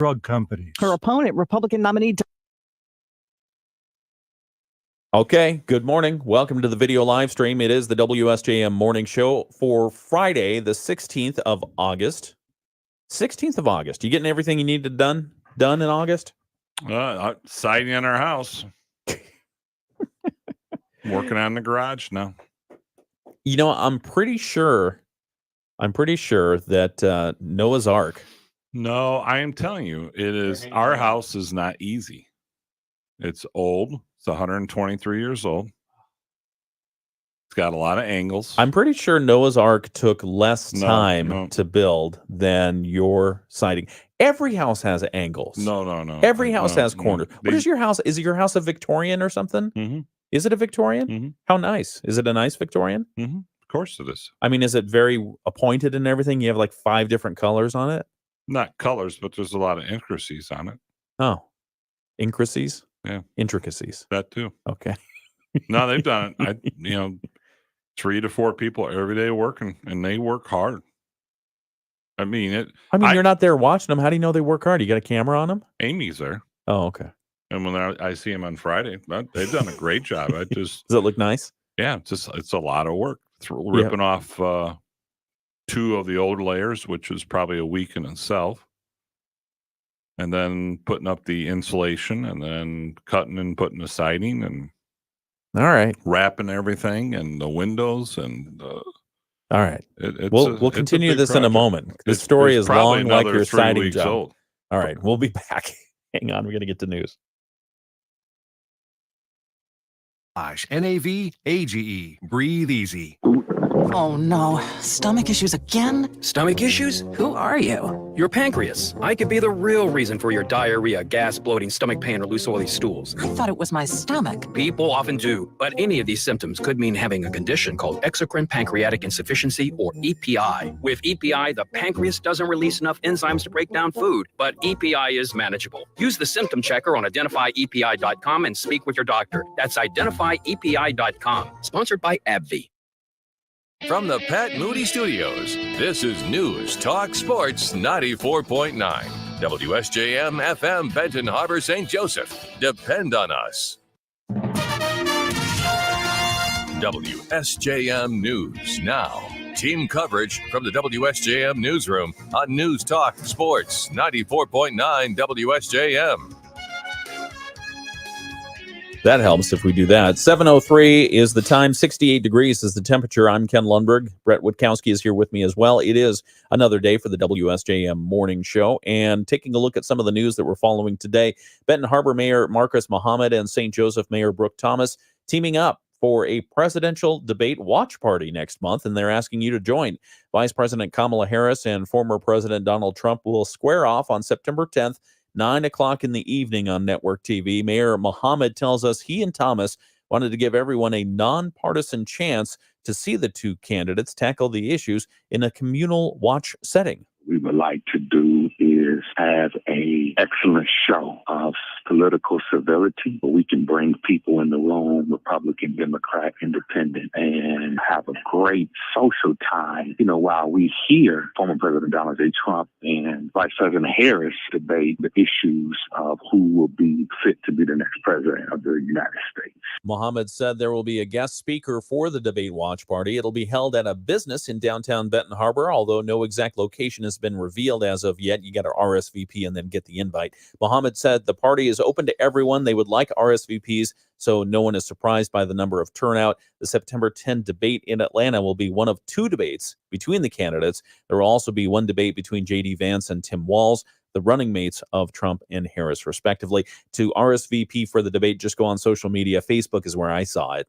drug companies. Her opponent, Republican nominee. Okay, good morning. Welcome to the video live stream. It is the WSJM Morning Show for Friday, the 16th of August. 16th of August. You getting everything you needed done in August? Siding on our house. Working on the garage now. You know, I'm pretty sure that Noah's Ark. No, I am telling you, it is. Our house is not easy. It's old. It's 123 years old. It's got a lot of angles. I'm pretty sure Noah's Ark took less time to build than your siding. Every house has angles. No. Every house has corners. What is your house? Is your house a Victorian or something? Mm-hmm. Is it a Victorian? Mm-hmm. How nice. Is it a nice Victorian? Mm-hmm. Of course it is. I mean, is it very appointed and everything? You have like 5 different colors on it? Not colors, but there's a lot of intricacies on it. Oh. Intricacies? Yeah. Intricacies. That too. Okay. No, they've done it. 3 to 4 people every day working, and they work hard. I mean, you're not there watching them. How do you know they work hard? You got a camera on them? Amy's there. Oh, okay. And when I see them on Friday, they've done a great job. Does it look nice? Yeah, it's a lot of work. It's ripping off 2 of the old layers, which is probably a week in itself. And then putting up the insulation, and then cutting and putting the siding, and all right, wrapping everything, and the windows, and all right. We'll continue this in a moment. The story is long, like your siding job. Old. All right, we'll be back. Hang on, we're gonna get to news. NAVAGE. Breathe easy. Oh no, stomach issues again? Stomach issues? Who are you? Your pancreas. I could be the real reason for your diarrhea, gas, bloating, stomach pain, or loose oily stools. I thought it was my stomach. People often do, but any of these symptoms could mean having a condition called exocrine pancreatic insufficiency, or EPI. With EPI, the pancreas doesn't release enough enzymes to break down food, but EPI is manageable. Use the symptom checker on identifyepi.com and speak with your doctor. That's identifyepi.com. Sponsored by AbbVie. From the Pat Moody Studios, this is News Talk Sports 94.9. WSJM FM Benton Harbor, St. Joseph. Depend on us. WSJM News now. Team coverage from the WSJM Newsroom on News Talk Sports 94.9 WSJM. That helps if we do that. 7:03 is the time. 68 degrees is the temperature. I'm Ken Lundberg. Brett Witkowski is here with me as well. It is another day for the WSJM Morning Show. And taking a look at some of the news that we're following today, Benton Harbor Mayor Marcus Muhammad and St. Joseph Mayor Brooke Thomas teaming up for a presidential debate watch party next month, and they're asking you to join. Vice President Kamala Harris and former President Donald Trump will square off on September 10th, 9 o'clock in the evening on network TV. Mayor Muhammad tells us he and Thomas wanted to give everyone a nonpartisan chance to see the 2 candidates tackle the issues in a communal watch setting. We would like to do is have a excellent show of political civility, where we can bring people in the room, Republican, Democrat, Independent, and have a great social time, while we hear former President Donald J. Trump and Vice President Harris debate the issues of who will be fit to be the next president of the United States. Muhammad said there will be a guest speaker for the debate watch party. It'll be held at a business in downtown Benton Harbor, although no exact location has been revealed as of yet. You got to RSVP and then get the invite. Muhammad said the party is open to everyone. They would like RSVPs, so no one is surprised by the number of turnout. The September 10 debate in Atlanta will be one of 2 debates between the candidates. There will also be 1 debate between J.D. Vance and Tim Walz, the running mates of Trump and Harris, respectively. To RSVP for the debate, just go on social media. Facebook is where I saw it.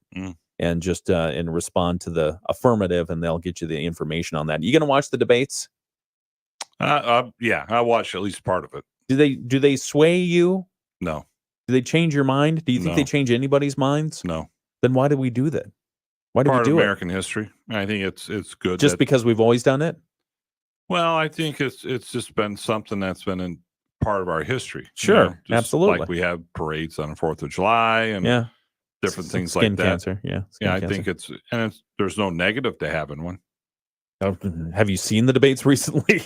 And just and respond to the affirmative, and they'll get you the information on that. You going to watch the debates? Yeah, I watched at least part of it. Do they sway you? No. Do they change your mind? Do you think they change anybody's minds? No. Then why do we do that? Why do we do it? Part of American history. I think it's good. Just because we've always done it? Well, I think it's just been something that's been in part of our history. Sure, absolutely. Like we have parades on the 4th of July and different things like that. Skin cancer, I think there's no negative to having one. Have you seen the debates recently?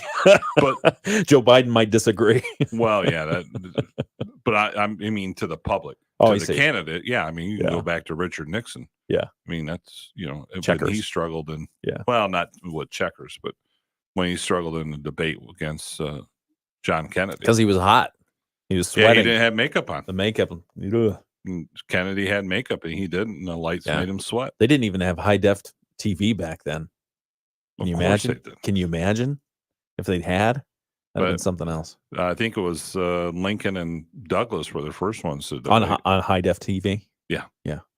But Joe Biden might disagree. well, yeah, but I mean to the public, Oh, to I the see. candidate. Yeah, I mean you can Yeah. go back to Richard Nixon. Yeah. I mean that's when Checkers. he struggled in. Yeah. Well, not with checkers, but when he struggled in the debate against John Kennedy Because he was hot. He was yeah, sweating. he didn't have makeup on. The makeup. Ugh. And Kennedy had makeup and he didn't, and the lights Yeah. made him sweat. They didn't even have high def TV back then. Can Of you course imagine? they did. Can you imagine if they'd had? That'd have been But- something else. I think it was Lincoln and Douglas were the first ones to On debate. on high def TV.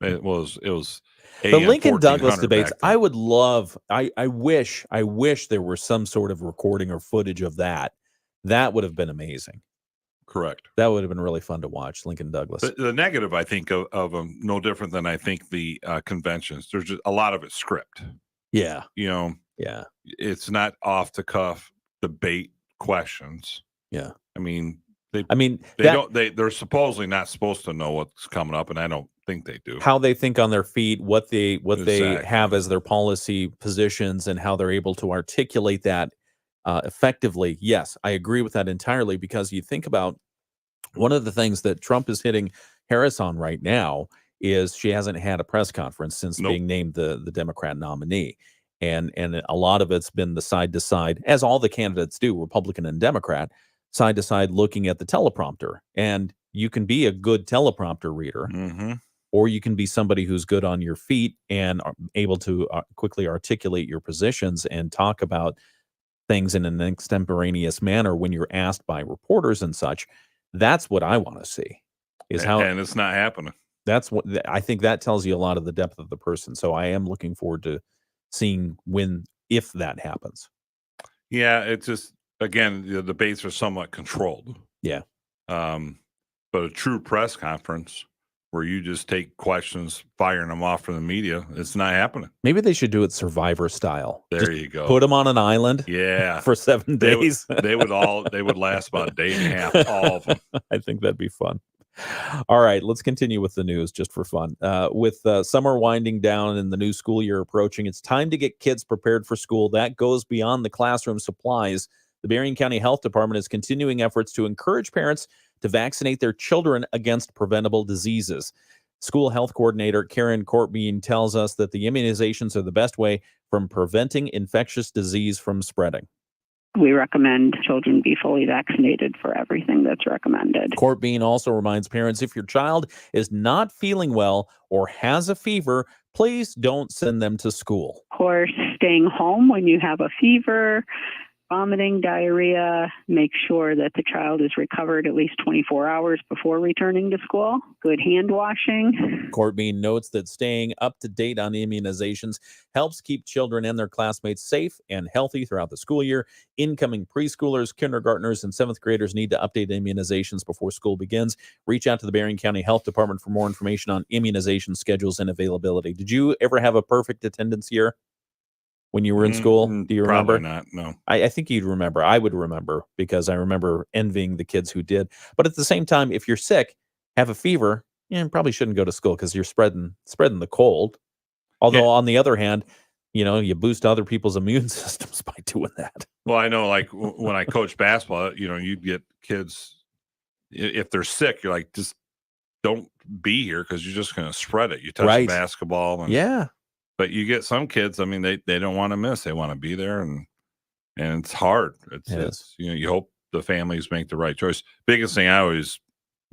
It was The AM Lincoln Douglas 1400 debates, back then. I would love. I wish there were some sort of recording or footage of that. That would have been amazing. Correct. That would have been really fun to watch. Lincoln Douglas. The negative, I think, of them, no different than I think the conventions. There's just a lot of it script. Yeah. Yeah, it's not off the cuff debate questions. Yeah. I mean, They're supposedly not supposed to know what's coming up, and I don't think they do. how they think on their feet, what they Exactly. have as their policy positions, and how they're able to articulate that effectively. Yes, I agree with that entirely, because you think about one of the things that Trump is hitting Harris on right now is she hasn't had a press conference since Nope. being named the Democrat nominee. And a lot of it's been the side to side, as all the candidates do, Republican and Democrat, side to side looking at the teleprompter. And you can be a good teleprompter reader, Mm-hmm. or you can be somebody who's good on your feet and are able to quickly articulate your positions and talk about things in an extemporaneous manner when you're asked by reporters and such. That's what I want to see. Is how And it's not happening. that's what I think that tells you a lot of the depth of the person. So I am looking forward to seeing if that happens. Yeah, it's just again the debates are somewhat controlled. Yeah. But a true press conference where you just take questions, firing them off from the media, it's not happening. Maybe they should do it Survivor style. There Just you go. put them on an island Yeah. for 7 They would- days. They would last about a day and a half, all of them. I think that'd be fun. All right, let's continue with the news just for fun. With summer winding down and the new school year approaching, it's time to get kids prepared for school. That goes beyond the classroom supplies. The Berrien County Health Department is continuing efforts to encourage parents to vaccinate their children against preventable diseases. School health coordinator Karen Courtbean tells us that the immunizations are the best way from preventing infectious disease from spreading. We recommend children be fully vaccinated for everything that's recommended. Courtbean also reminds parents, if your child is not feeling well or has a fever, please don't send them to school. Of course, staying home when you have a fever, vomiting, diarrhea, make sure that the child is recovered at least 24 hours before returning to school. Good hand washing. Courtbean notes that staying up to date on immunizations helps keep children and their classmates safe and healthy throughout the school year. Incoming preschoolers, kindergartners, and 7th graders need to update immunizations before school begins. Reach out to the Berrien County Health Department for more information on immunization schedules and availability. Did you ever have a perfect attendance year when you were in school? Do you remember? Probably not. No. I think you'd remember. I would remember, because I remember envying the kids who did. But at the same time, if you're sick, have a fever, you probably shouldn't go to school, because you're spreading the cold. Although on the other hand, you boost other people's immune systems by doing that. Well, I know, like when I coach basketball, you'd get kids, if they're sick, you're like, just don't be here because you're just going to spread it. You touch Right. the basketball. And, Yeah. But you get some kids, I mean, they don't want to miss. They want to be there, and it's hard. It's you hope the families make the right choice. Biggest thing I always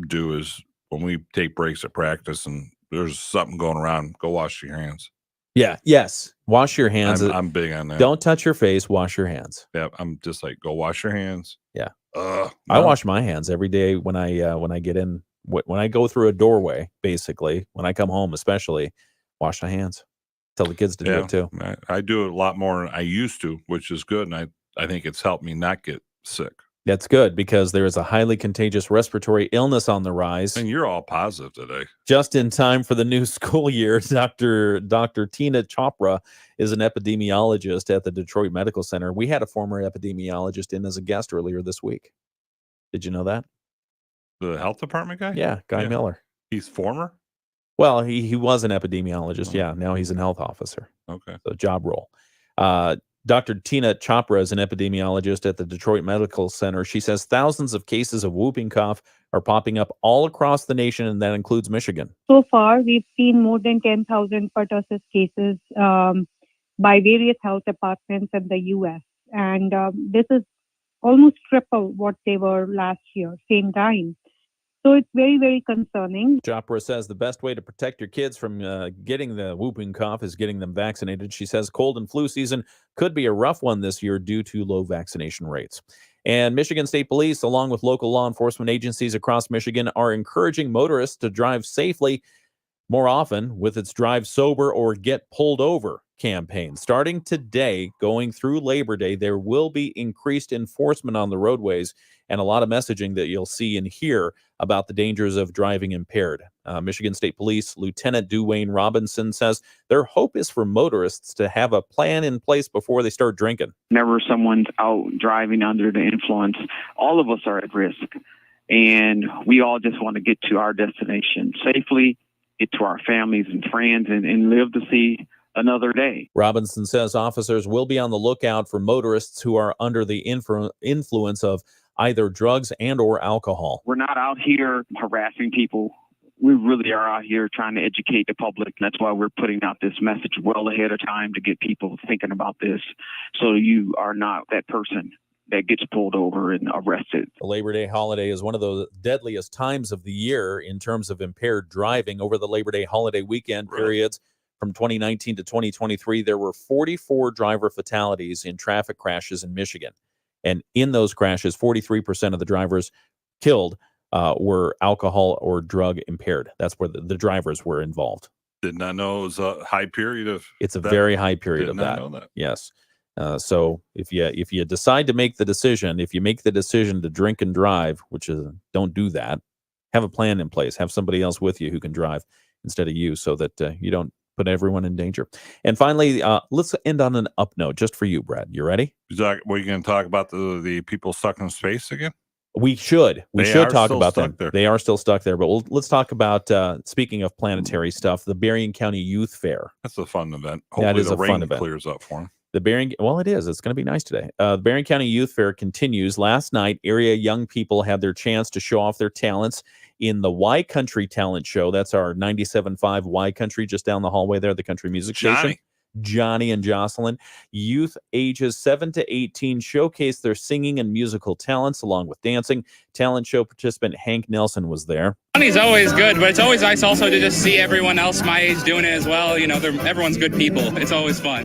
do is when we take breaks at practice and there's something going around, go wash your hands. Yeah. Yes. Wash your hands. I'm big on that. Don't touch your face. Wash your hands. Yeah, I'm just like, go wash your hands. Yeah. No. I wash my hands every day when I get in, when I go through a doorway, basically, when I come home, especially, wash my hands. Tell the kids to do it too. I do it a lot more than I used to, which is good. And I think it's helped me not get sick. That's good, because there is a highly contagious respiratory illness on the rise. And you're all positive today. Just in time for the new school year, Dr. Tina Chopra is an epidemiologist at the Detroit Medical Center. We had a former epidemiologist in as a guest earlier this week. Did you know that? The health department guy? Yeah, Guy Miller. He's former? Well, he was an epidemiologist. Yeah, now he's an health officer. Okay. So job role. Dr. Tina Chopra is an epidemiologist at the Detroit Medical Center. She says thousands of cases of whooping cough are popping up all across the nation, and that includes Michigan. So far, we've seen more than 10,000 pertussis cases by various health departments in the U.S. And this is almost triple what they were last year, same time. So it's very, very concerning. Chopra says the best way to protect your kids from getting the whooping cough is getting them vaccinated. She says cold and flu season could be a rough one this year due to low vaccination rates. And Michigan State Police, along with local law enforcement agencies across Michigan, are encouraging motorists to drive safely more often with its Drive Sober or Get Pulled Over campaign. Starting today, going through Labor Day, there will be increased enforcement on the roadways and a lot of messaging that you'll see and hear about the dangers of driving impaired. Michigan State Police Lieutenant Duane Robinson says their hope is for motorists to have a plan in place before they start drinking. Whenever someone's out driving under the influence, all of us are at risk. And we all just want to get to our destination safely, get to our families and friends, and live to see another day. Robinson says officers will be on the lookout for motorists who are under the influence of either drugs and or alcohol. We're not out here harassing people. We really are out here trying to educate the public. That's why we're putting out this message well ahead of time to get people thinking about this, so you are not that person that gets pulled over and arrested. The Labor Day holiday is one of the deadliest times of the year in terms of impaired driving. Over the Labor Day holiday weekend periods from 2019 to 2023, there were 44 driver fatalities in traffic crashes in Michigan. And in those crashes, 43% of the drivers killed were alcohol or drug impaired. That's where the drivers were involved. Did not know it was a high period of It's a very high period of that. Know that. Yes. So if you decide to make the decision, if you make the decision to drink and drive, which is don't do that, have a plan in place. Have somebody else with you who can drive instead of you, so that you don't put everyone in danger. And finally, let's end on an up note just for you, Brad. You ready? Were you going to talk about the people stuck in space again? We should. We should talk about them. There. They are still stuck there. But let's talk about, speaking of planetary stuff, the Berrien County Youth Fair. That's a fun event. Hopefully that is the a rain fun event. Clears up for them. Well, it is. It's going to be nice today. The Berrien County Youth Fair continues. Last night, area young people had their chance to show off their talents in the Y Country Talent Show. That's our 97.5 Y Country, just down the hallway there, the country music station. Johnny and Jocelyn. Youth ages 7 to 18 showcased their singing and musical talents along with dancing. Talent show participant Hank Nelson was there. Money's always good, but it's always nice also to just see everyone else my age doing it as well. You know, everyone's good people. It's always fun.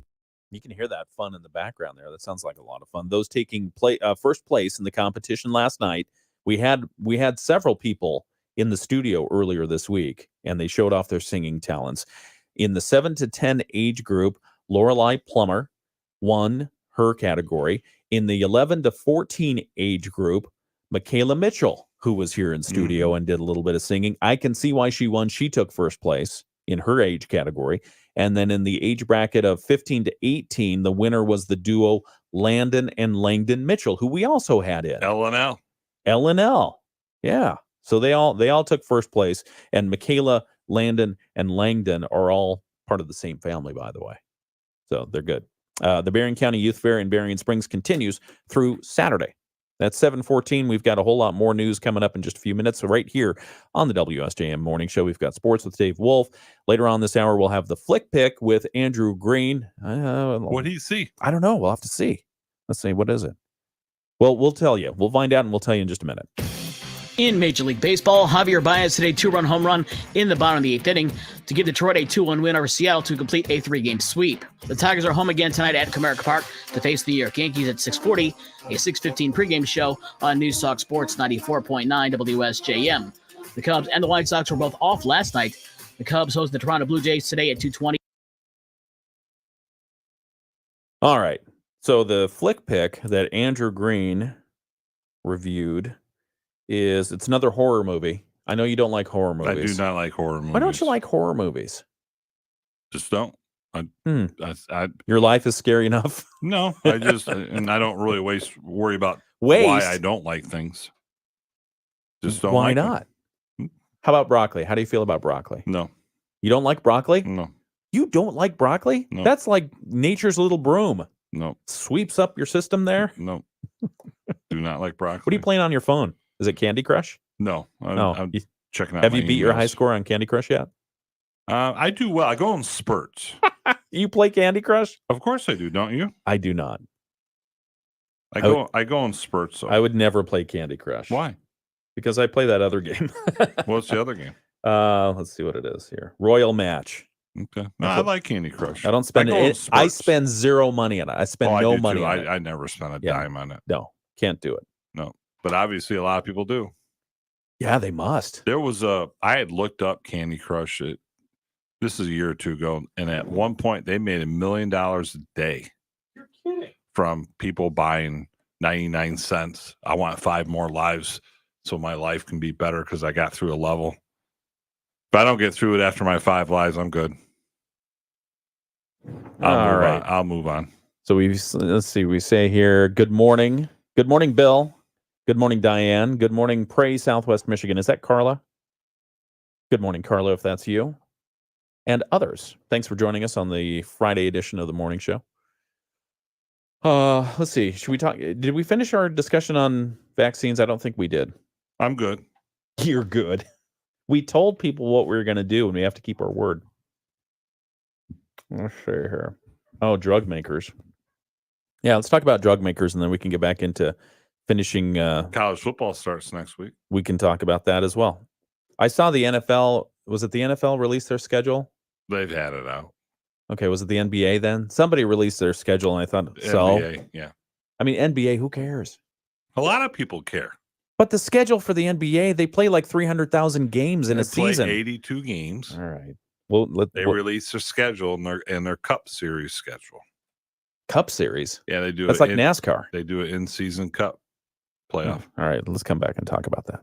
You can hear that fun in the background there. That sounds like a lot of fun. Those taking first place in the competition last night, we had several people in the studio earlier this week, and they showed off their singing talents. In the 7 to 10 age group, Lorelei Plummer won her category. In the 11 to 14 age group, Michaela Mitchell, who was here in studio and did a little bit of singing. I can see why she won. She took first place in her age category. And then in the age bracket of 15 to 18, the winner was the duo Landon and Langdon Mitchell, who we also had in. L&L. L&L. Yeah. So they all took first place. And Michaela, Landon, and Langdon are all part of the same family, by the way. So they're good. The Berrien County Youth Fair in Berrien Springs continues through Saturday. That's 7:14. We've got a whole lot more news coming up in just a few minutes. So right here on the WSJM Morning Show, we've got sports with Dave Wolf. Later on this hour, we'll have the Flick Pick with Andrew Green. What do you see? I don't know. We'll have to see. Let's see. What is it? Well, we'll tell you. We'll find out, and we'll tell you in just a minute. In Major League Baseball, Javier Baez hit a two-run home run in the bottom of the eighth inning to give Detroit a 2-1 win over Seattle to complete a three-game sweep. The Tigers are home again tonight at Comerica Park to face the New York Yankees at 6:40, a 6:15 pregame show on News Talk Sports 94.9 WSJM. The Cubs and the White Sox were both off last night. The Cubs host the Toronto Blue Jays today at 2:20. All right. So the Flick Pick that Andrew Green reviewed it's another horror movie. I know you don't like horror movies. I do not like horror movies. Why don't you like horror movies? Just don't. Your life is scary enough. No, I just and I don't really worry about why I don't like things. Just don't. Why like not? Them. How about broccoli? How do you feel about broccoli? No. You don't like broccoli? No. You don't like broccoli? No. That's like nature's little broom. No. Sweeps up your system there? No. Do not like broccoli. What are you playing on your phone? Is it Candy Crush? No. I'm You- checking out Have my you beat your high emails. score on Candy Crush yet? I do well. I go in spurts. You play Candy Crush? Of course I do, don't you? I do not. I go in spurts. Though. I would never play Candy Crush. Why? Because I play that other game. What's the other game? Let's see what it is here. Royal Match. Okay. No, I like Candy Crush. I don't spend go in it. I spurts. spend zero money on it. I spend I no do money too. on it. I never spent a Yeah. dime on it. No, can't do it. No. But obviously a lot of people do. Yeah, they must. There was I had looked up Candy Crush. This is a year or two ago, and at one point they made $1 million a day. You're kidding. From people buying 99 cents. I want 5 more lives so my life can be better because I got through a level. If I don't get through it after my 5 lives, I'm good. I'll move on. So let's see. We say here, good morning. Good morning, Bill. Good morning, Diane. Good morning, Prairie, Southwest Michigan. Is that Carla? Good morning, Carla, if that's you. And others. Thanks for joining us on the Friday edition of the morning show. Let's see. Should we talk? Did we finish our discussion on vaccines? I don't think we did. I'm good. You're good. We told people what we were going to do, and we have to keep our word. Let's see here. Oh, drug makers. Yeah, let's talk about drug makers, and then we can get back into finishing. College football starts next week. We can talk about that as well. I saw the NFL. Was it the NFL release their schedule? They've had it out. Okay, was it the NBA then? Somebody released their schedule, and I thought, NBA, yeah. I mean, NBA, who cares? A lot of people care. But the schedule for the NBA, they play like 300,000 games in a season. 82 games. All right. Well, they release their schedule and their Cup Series schedule. Cup Series? Yeah, they do. That's like NASCAR. They do it in-season Cup playoff. All right, let's come back and talk about that.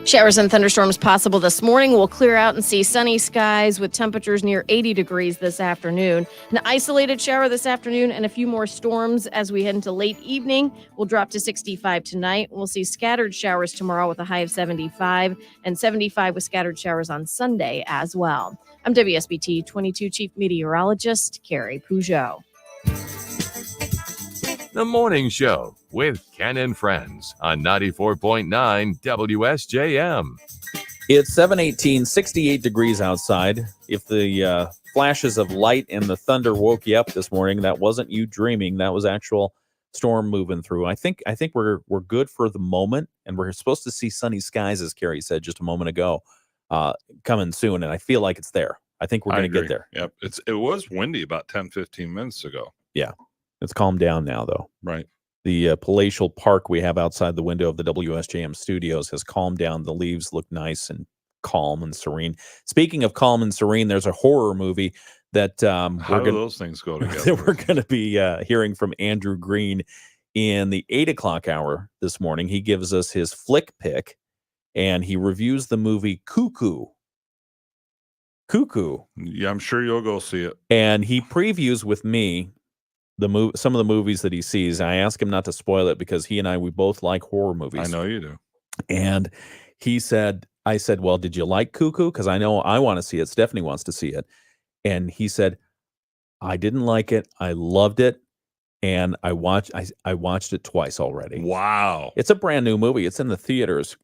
Showers and thunderstorms possible this morning. We'll clear out and see sunny skies with temperatures near 80 degrees this afternoon. An isolated shower this afternoon and a few more storms as we head into late evening. We'll drop to 65 tonight. We'll see scattered showers tomorrow with a high of 75 and 75 with scattered showers on Sunday as well. I'm WSBT 22 Chief Meteorologist Carrie Peugeot. The Morning Show with Ken and Friends on 94.9 WSJM. It's 7:18, 68 degrees outside. If the flashes of light and the thunder woke you up this morning, that wasn't you dreaming. That was actual storm moving through. I think we're good for the moment, and we're supposed to see sunny skies, as Carrie said just a moment ago, coming soon, and I feel like it's there. I think we're going to get there. Yep. It was windy about 10, 15 minutes ago. Yeah. It's calmed down now, though. Right. The palatial park we have outside the window of the WSJM studios has calmed down. The leaves look nice and calm and serene. Speaking of calm and serene, there's a horror movie that How do those things go together? that we're going to be hearing from Andrew Green in the 8 o'clock hour this morning. He gives us his flick pick, and he reviews the movie Cuckoo. Yeah, I'm sure you'll go see it. And he previews with me some of the movies that he sees. I ask him not to spoil it because he and we both like horror movies. I know you do. And I said, well, did you like Cuckoo? Because I know I want to see it. Stephanie wants to see it. And he said, I didn't like it. I loved it. And I watched it twice already. Wow. It's a brand new movie. It's in the theaters.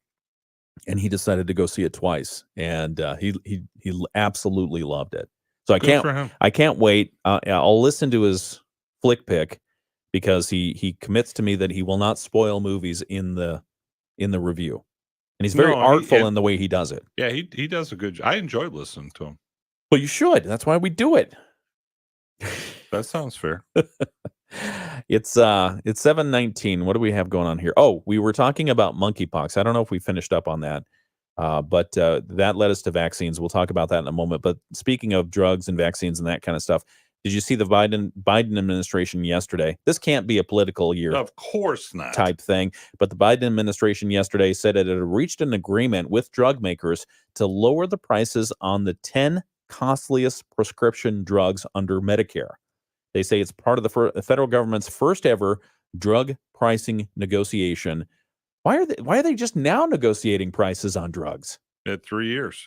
And he decided to go see it twice. And he absolutely loved it. So I can't wait. I'll listen to his flick pick because he commits to me that he will not spoil movies in the review, and he's very artful in the way he does it. Yeah, he does a good job. I enjoyed listening to him. Well, you should. That's why we do it. That sounds fair. It's 7:19. What do we have going on here? Oh, we were talking about monkeypox. I don't know if we finished up on that, but that led us to vaccines. We'll talk about that in a moment. But speaking of drugs and vaccines and that kind of stuff, did you see the Biden administration yesterday? This can't be a political year. Of course not. Type thing. But the Biden administration yesterday said it had reached an agreement with drug makers to lower the prices on the 10 costliest prescription drugs under Medicare. They say it's part of the federal government's first ever drug pricing negotiation. Why are they just now negotiating prices on drugs? At 3 years.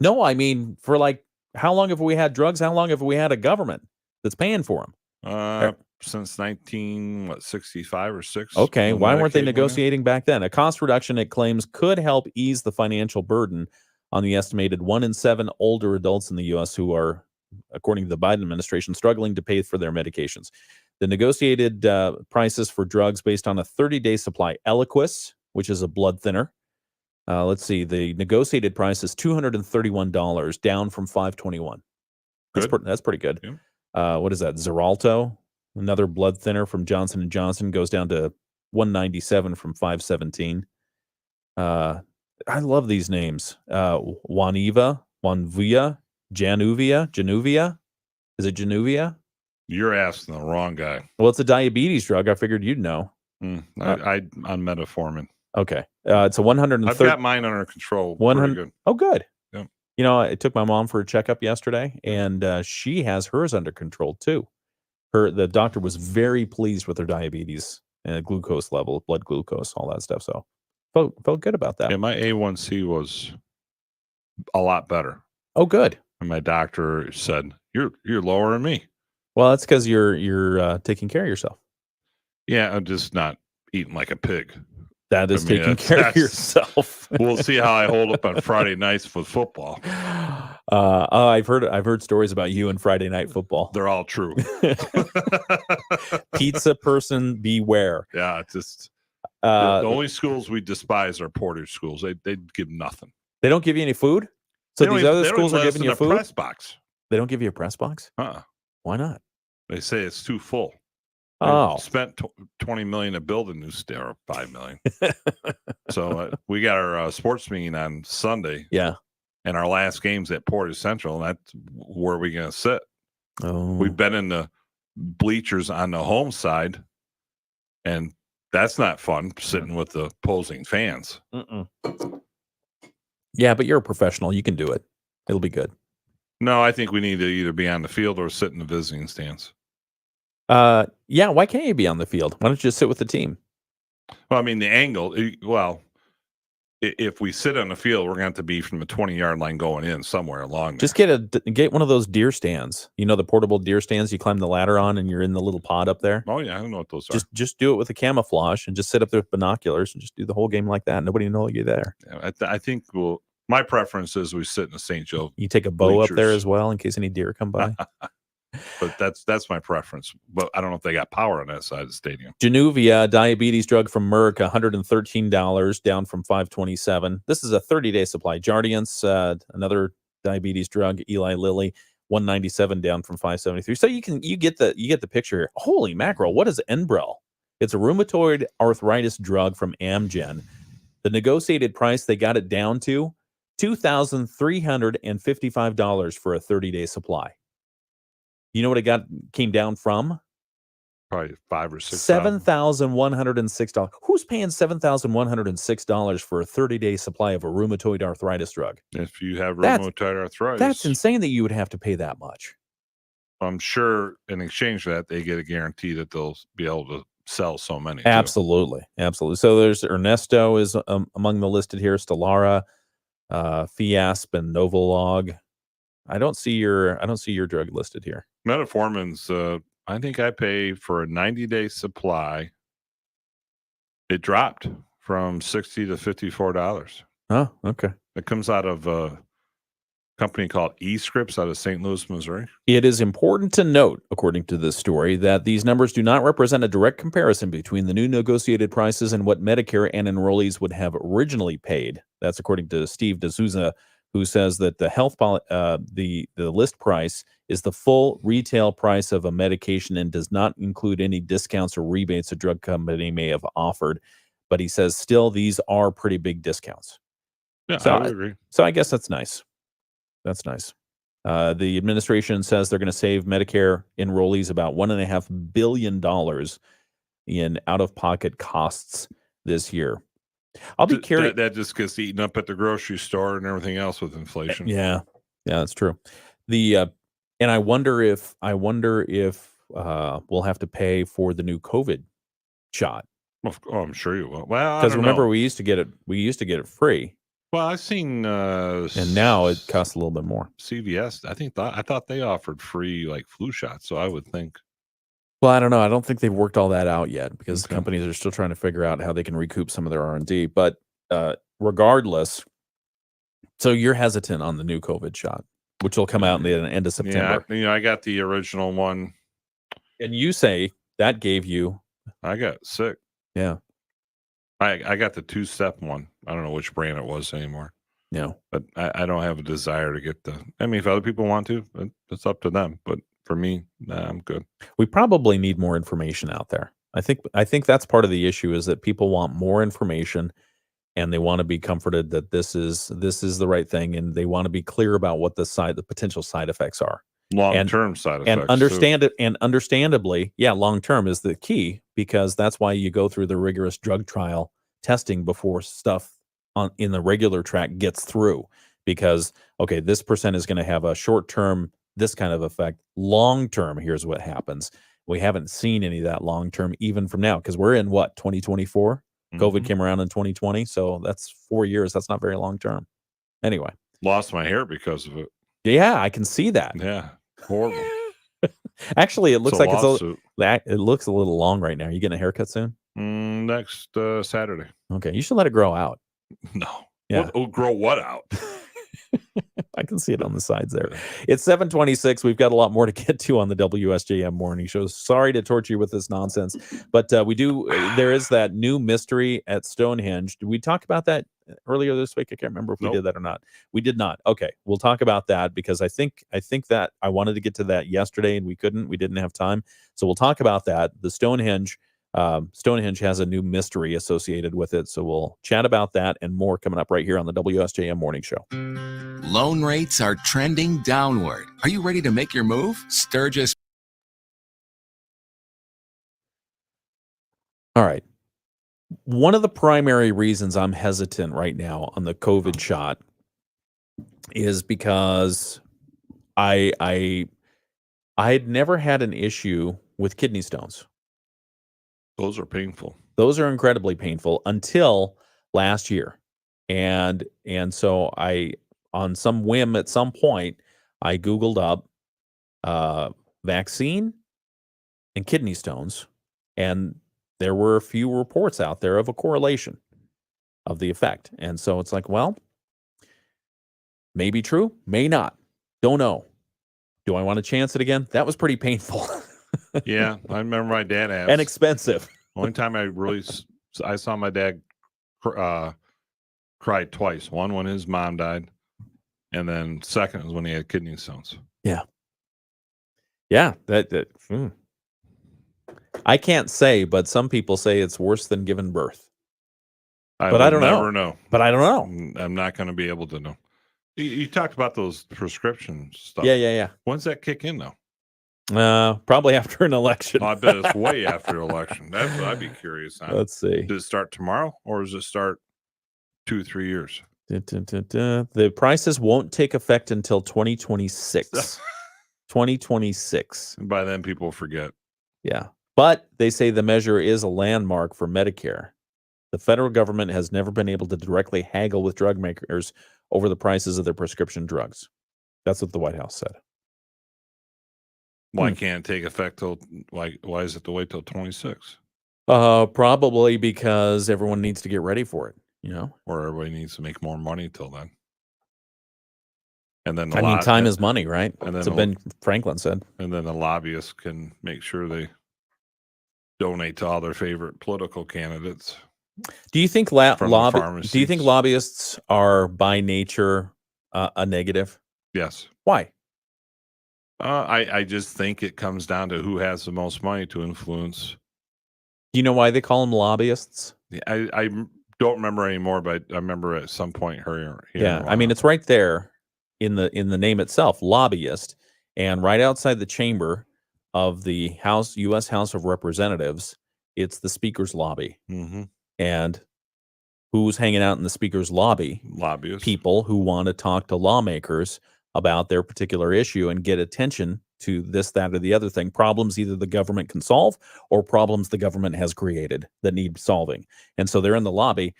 No, I mean for like How long have we had drugs? How long have we had a government that's paying for them? Since 1965 or 6. Okay, when why weren't they Medicaid went in? negotiating back then? A cost reduction, it claims, could help ease the financial burden on the estimated 1 in 7 older adults in the U.S. who are, according to the Biden administration, struggling to pay for their medications. The negotiated prices for drugs based on a 30-day supply. Eliquis, which is a blood thinner. Let's see. The negotiated price is $231, down from $521. That's pretty good. Yeah. What is that? Xarelto, another blood thinner from Johnson & Johnson, goes down to $197 from $517. I love these names. Wanuvia, Januvia. Is it Januvia? You're asking the wrong guy. Well, it's a diabetes drug. I figured you'd know. I'm metformin. Okay. It's a 130. I've got mine under control. 100. Good. Oh, good. Yeah. You know, I took my mom for a checkup yesterday, and she has hers under control too. The doctor was very pleased with her diabetes and glucose level, blood glucose, all that stuff. So felt good about that. Yeah, my A1C was a lot better. Oh, good. And my doctor said, "You're lower than me." Well, that's because you're taking care of yourself. Yeah, I'm just not eating like a pig. That is taking care of yourself. We'll see how I hold up on Friday nights with football. I've heard stories about you and Friday night football. They're all true. Pizza person, beware. Yeah, it's just the only schools we despise are Portage schools. They give nothing. They don't give you any food. So these other schools are giving you food. Press box. They don't give you a press box. Why not? They say it's too full. Oh, spent $20 million to build a new stair, or $5 million. So we got our sports meeting on Sunday. Yeah, and our last game's at Portage Central, and that's where we're going to sit. Oh, we've been in the bleachers on the home side, and that's not fun sitting with the opposing fans. Yeah, but you're a professional. You can do it. It'll be good. No, I think we need to either be on the field or sit in the visiting stands. Yeah, why can't you be on the field? Why don't you just sit with the team? Well, I mean, the angle, if we sit on the field, we're going to have to be from the 20-yard line going in somewhere along there. Just get one of those deer stands. You know, the portable deer stands you climb the ladder on and you're in the little pod up there? Oh, yeah, I don't know what those are. Just do it with a camouflage and just sit up there with binoculars and just do the whole game like that. Nobody will know you're there. Yeah, I think my preference is we sit in the St. Joe. You take a bow up there as well in case any deer come by. But that's my preference. But I don't know if they got power on that side of the stadium. Januvia, diabetes drug from Merck, $113, down from $527. This is a 30-day supply. Jardiance, another diabetes drug. Eli Lilly, $197, down from $573. So you get the picture here. Holy mackerel! What is Enbrel? It's a rheumatoid arthritis drug from Amgen. The negotiated price, they got it down to $2,355 for a 30-day supply. You know what it came down from? Probably $5,000 or $7,106. Who's paying $7,106 for a 30-day supply of a rheumatoid arthritis drug? If you have rheumatoid arthritis, that's insane that you would have to pay that much. I'm sure in exchange for that, they get a guarantee that they'll be able to sell so many. Absolutely. So there's Ernesto is among the listed here. Stelara, Fiasp, and Novolog. I don't see your drug listed here. Metformin's, I think I pay for a 90-day supply. It dropped from $60 to $54. Oh, okay. It comes out of a company called eScripts out of St. Louis, Missouri. It is important to note, according to this story, that these numbers do not represent a direct comparison between the new negotiated prices and what Medicare and enrollees would have originally paid. That's according to Steve D'Souza, who says that the list price is the full retail price of a medication and does not include any discounts or rebates a drug company may have offered. But he says still these are pretty big discounts. Yeah, I would agree. So I guess that's nice. That's nice. The administration says they're going to save Medicare enrollees about $1.5 billion in out-of-pocket costs this year. I'll be curious. That just gets eaten up at the grocery store and everything else with inflation. Yeah, that's true. And I wonder if we'll have to pay for the new COVID shot. Oh, I'm sure you will. Well, because remember we used to get it free. Well, I've seen, and now it costs a little bit more. CVS. I thought they offered free like flu shots. So I would think. Well, I don't know. I don't think they've worked all that out yet because Okay. companies are still trying to figure out how they can recoup some of their R&D. But regardless, so you're hesitant on the new COVID shot, which will come out in the end of September. Yeah, I got the original one. And you say that gave you. I got sick. Yeah. I got the 2-step one. I don't know which brand it was anymore. No. But I don't have a desire to get the. I mean, if other people want to, it's up to them. But for me, I'm good. We probably need more information out there. I think that's part of the issue is that people want more information and they want to be comforted that this is the right thing, and they want to be clear about what the potential side effects are. Long-term side effects. And understand it, and understandably, yeah, long-term is the key, because that's why you go through the rigorous drug trial testing before stuff in the regular track gets through, because okay, this percent is going to have a short-term this kind of effect. Long-term, here's what happens. We haven't seen any of that long-term even from now, because we're in what, 2024? COVID came around in 2020, so that's 4 years. That's not very long-term. Anyway, lost my hair because of it. Yeah, I can see that. Yeah, horrible. Actually, it looks like lawsuit. it looks a little long right now. Are you getting a haircut soon? Next Saturday. Okay, you should let it grow out. No. Yeah. Grow what out? I can see it on the sides there. It's 7:26. We've got a lot more to get to on the WSJM morning show. Sorry to torture you with this nonsense, but we do. There is that new mystery at Stonehenge. Did we talk about that earlier this week? I can't remember if we did that or not. We did not. Okay, we'll talk about that, because I think that I wanted to get to that yesterday and we couldn't. We didn't have time, so we'll talk about that. The Stonehenge. Stonehenge has a new mystery associated with it, so we'll chat about that and more coming up right here on the WSJM Morning Show. Loan rates are trending downward. Are you ready to make your move? Sturgis. All right. One of the primary reasons I'm hesitant right now on the COVID shot is because I had never had an issue with kidney stones. Those are painful. Those are incredibly painful until last year. And so I, on some whim at some point, I Googled up vaccine and kidney stones, and there were a few reports out there of a correlation of the effect. And so it's like, well, maybe true, may not. Don't know. Do I want to chance it again? That was pretty painful. Yeah, I remember my dad asked. And expensive. Only time I saw my dad cried twice. One when his mom died, and then second was when he had kidney stones. Yeah. Yeah. I can't say, but some people say it's worse than giving birth. But I don't know. But I don't know. I'm not going to be able to know. You talked about those prescription stuff. Yeah. When's that kick in, though? Probably after an election. I bet it's way after election. That's what I'd be curious on. Let's see. Does it start tomorrow, or does it start 2-3 years? The prices won't take effect until 2026. 2026. And by then, people forget. Yeah. But they say the measure is a landmark for Medicare. The federal government has never been able to directly haggle with drug makers over the prices of their prescription drugs. That's what the White House said. Why can't it take effect till why is it to wait till 26? Probably because everyone needs to get ready for it, or everybody needs to make more money till then. And then time is money, right? And then that's what Ben Franklin said. And then the lobbyists can make sure they donate to all their favorite political candidates. Do you think lobbyists are by nature a negative? Yes. Why? I just think it comes down to who has the most money to influence. Do you know why they call them lobbyists? I don't remember anymore, but I remember at some point hearing. Yeah, I mean, it's right there in the name itself, lobbyist, and right outside the chamber of the U.S. House of Representatives, it's the Speaker's lobby. Mm-hmm. And who's hanging out in the Speaker's lobby? Lobbyists. People who want to talk to lawmakers about their particular issue and get attention to this, that, or the other thing. Problems either the government can solve or problems the government has created that need solving. And so they're in the lobby,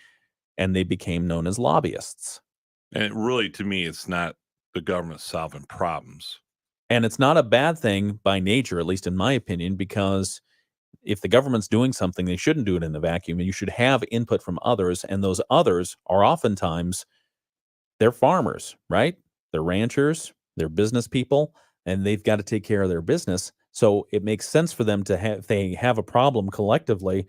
and they became known as lobbyists. And really, to me, it's not the government solving problems. And it's not a bad thing by nature, at least in my opinion, because if the government's doing something, they shouldn't do it in a vacuum, and you should have input from others. And those others are oftentimes they're farmers, right? They're ranchers, they're business people, and they've got to take care of their business. So it makes sense for them to have, if they have a problem collectively,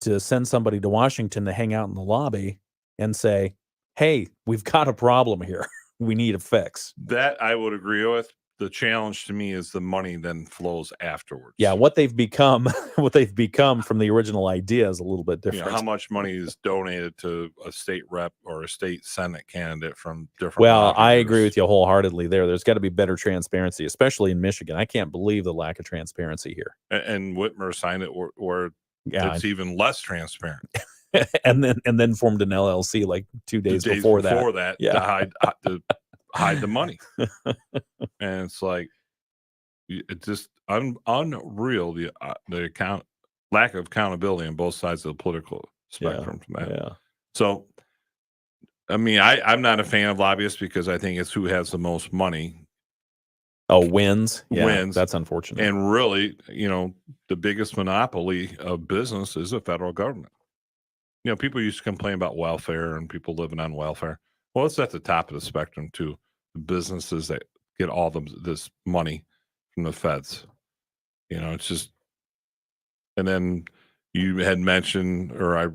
to send somebody to Washington to hang out in the lobby and say, hey, we've got a problem here. We need a fix. That I would agree with. The challenge to me is the money then flows afterwards. Yeah, what they've become from the original idea is a little bit different. How much money is donated to a state rep or a state Senate candidate from different Well, I lobby agree groups? with you wholeheartedly there. There's got to be better transparency, especially in Michigan. I can't believe the lack of transparency here. And Whitmer signed it where Yeah. it's even less transparent. and then formed an LLC like 2 days, before that. Yeah. to hide the money. And it's like it's just unreal the lack of accountability on both sides of the political spectrum from that. Yeah. So I mean, I'm not a fan of lobbyists because I think it's who has the most money. Oh, wins. Yeah, wins. That's unfortunate. And really, the biggest monopoly of business is the federal government. People used to complain about welfare and people living on welfare. Well, it's at the top of the spectrum too. The businesses that get all this money from the feds. It's just. And then you had mentioned, or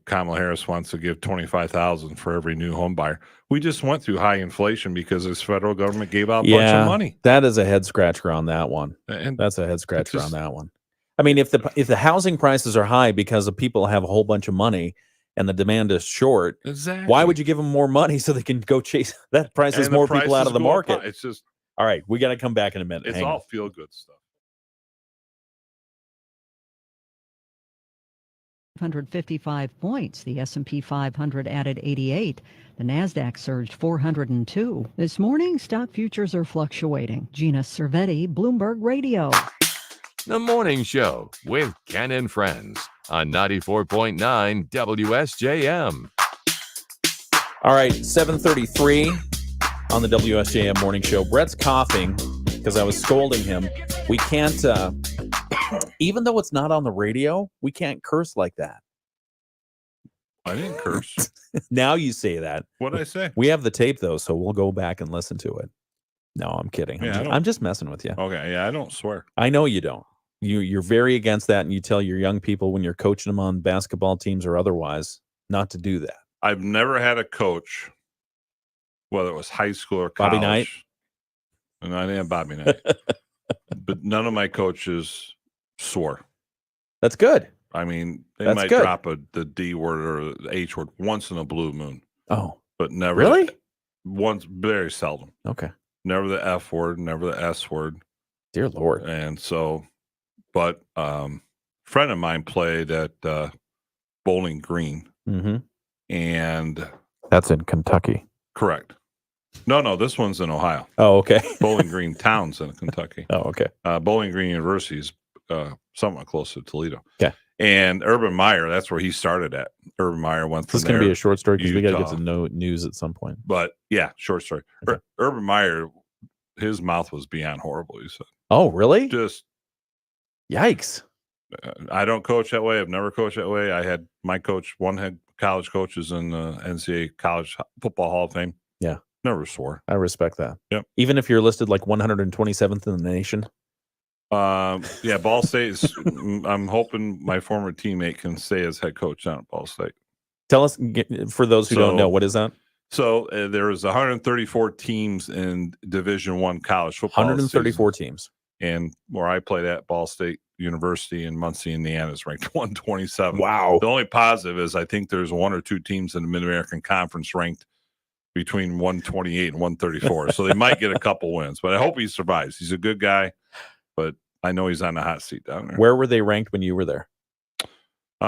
Kamala Harris wants to give $25,000 for every new home buyer. We just went through high inflation because this federal government gave out a bunch of money. That is a head scratcher on that one. And that's a head scratcher on that one. I mean, if the housing prices are high because the people have a whole bunch of money and the demand is short, exactly. Why would you give them more money so they can go chase that prices more people out of the market? It's just all right. We got to come back in a minute. It's all feel good stuff. 155 points. The S&P 500 added 88. The Nasdaq surged 402. This morning, stock futures are fluctuating. Gina Cervetti, Bloomberg Radio. The Morning Show with Ken and Friends on 94.9 WSJM. All right, 7:33 on the WSJM Morning Show. Brett's coughing because I was scolding him. We can't, even though it's not on the radio, we can't curse like that. I didn't curse. Now you say that. What did I say? We have the tape, though, so we'll go back and listen to it. No, I'm kidding. Yeah, I'm just messing with you. Okay, yeah, I don't swear. I know you don't. You're very against that, and you tell your young people when you're coaching them on basketball teams or otherwise not to do that. I've never had a coach, whether it was high school or college. Bobby Knight? And I didn't have Bobby Knight. But none of my coaches swore. That's good. I mean, they That's might good. drop the D word or the H word once in a blue moon. Oh. But never. Really? Once, very seldom. Okay. Never the F word, never the S word. Dear Lord. And so, but a friend of mine played at Bowling Green. Mm-hmm. And that's in Kentucky. Correct. No, this one's in Ohio. Oh, okay. Bowling Green Town's in Kentucky. Oh, okay. Bowling Green University is somewhat close to Toledo. Okay. And Urban Meyer, that's where he started at. Urban Meyer went from This is going to be a short story because we got to Utah. get to know news at some point. But yeah, short story. Okay. Urban Meyer, his mouth was beyond horrible, he said. Oh, really? Just yikes. I don't coach that way. I've never coached that way. I had my coach, one head college coach is in the NCAA College Football Hall of Fame. Yeah. Never swore. I respect that. Yep. Even if you're listed like 127th in the nation. Yeah, Ball State is, I'm hoping my former teammate can stay as head coach down at Ball State. Tell us, for those who don't know, what is that? So there was 134 teams in Division I college football. 134 teams. And where I played at Ball State University in Muncie, Indiana, is ranked 127. Wow. The only positive is I think there's one or two teams in the Mid-American Conference ranked between 128 and 134. So they might get a couple wins, but I hope he survives. He's a good guy, but I know he's on the hot seat down there. Where were they ranked when you were there? They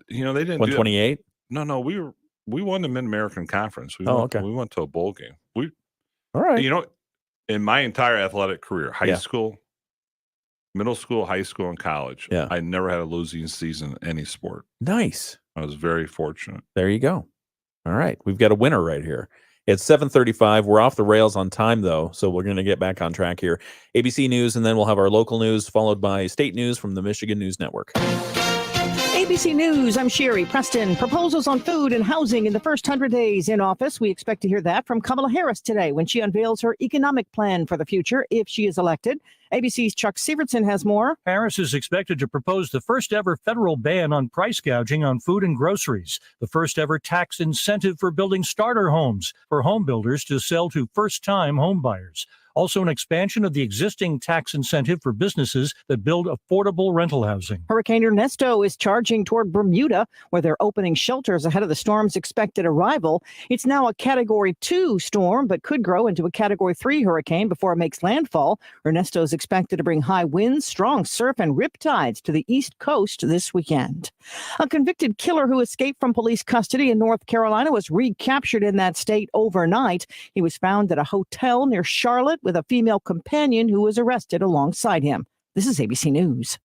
didn't 128? No, we won the Mid-American Conference. We went to a bowl game. All right. In my entire athletic career, high Yeah. school, middle school, high school, and college, Yeah. I never had a losing season in any sport. Nice. I was very fortunate. There you go. All right. We've got a winner right here. It's 7:35. We're off the rails on time, though, so we're going to get back on track here. ABC News, and then we'll have our local news, followed by state news from the Michigan News Network. ABC News, I'm Sherry Preston. Proposals on food and housing in the first 100 days in office. We expect to hear that from Kamala Harris today when she unveils her economic plan for the future if she is elected. ABC's Chuck Severson has more. Harris is expected to propose the first ever federal ban on price gouging on food and groceries, the first ever tax incentive for building starter homes for home builders to sell to first-time home buyers. Also, an expansion of the existing tax incentive for businesses that build affordable rental housing. Hurricane Ernesto is charging toward Bermuda, where they're opening shelters ahead of the storm's expected arrival. It's now a Category 2 storm, but could grow into a Category 3 hurricane before it makes landfall. Ernesto is expected to bring high winds, strong surf, and riptides to the East Coast this weekend. A convicted killer who escaped from police custody in North Carolina was recaptured in that state overnight. He was found at a hotel near Charlotte with a female companion who was arrested alongside him. This is ABC News.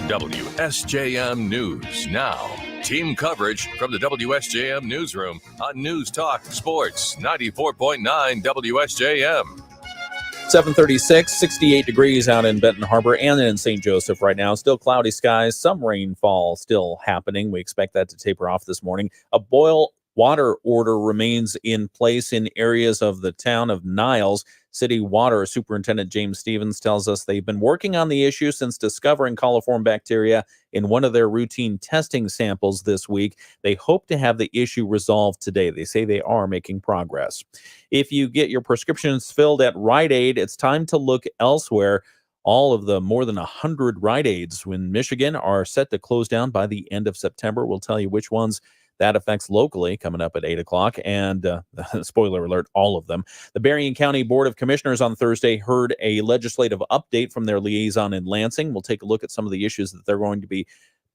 WSJM News Now. Team coverage from the WSJM Newsroom on News Talk Sports 94.9 WSJM. 7:36, 68 degrees out in Benton Harbor and in St. Joseph right now. Still cloudy skies, some rainfall still happening. We expect that to taper off this morning. A boil water order remains in place in areas of the town of Niles. City Water Superintendent James Stevens tells us they've been working on the issue since discovering coliform bacteria in one of their routine testing samples this week. They hope to have the issue resolved today. They say they are making progress. If you get your prescriptions filled at Rite Aid, it's time to look elsewhere. All of the more than 100 Rite Aids in Michigan are set to close down by the end of September. We'll tell you which ones that affects locally coming up at 8 o'clock. And spoiler alert, all of them. The Berrien County Board of Commissioners on Thursday heard a legislative update from their liaison in Lansing. We'll take a look at some of the issues that they're going to be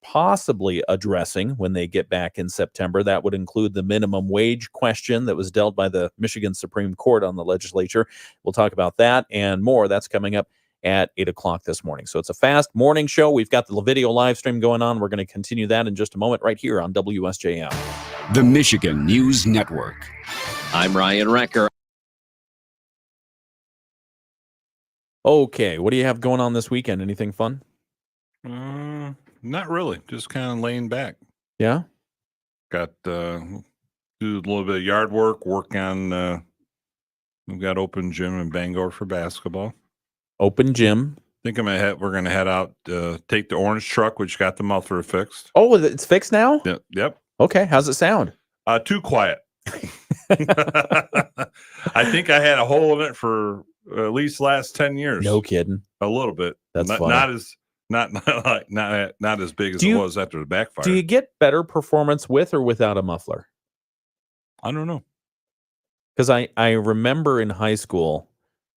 possibly addressing when they get back in September. That would include the minimum wage question that was dealt by the Michigan Supreme Court on the legislature. We'll talk about that and more. That's coming up at 8 o'clock this morning. So it's a fast morning show. We've got the video live stream going on. We're going to continue that in just a moment right here on WSJM. The Michigan News Network. I'm Ryan Recker. Okay, what do you have going on this weekend? Anything fun? Not really. Just kind of laying back. Yeah? Got do a little bit of yard work on we've got open gym in Bangor for basketball. Open gym. Think we're going to head out, take the orange truck, which got the muffler fixed. Oh, it's fixed now? Yep. Okay, how's it sound? Too quiet. I think I had a hole in it for at least last 10 years. No kidding. A little bit. That's not as big as it was after the backfire. Do you get better performance with or without a muffler? I don't know. Because I remember in high school,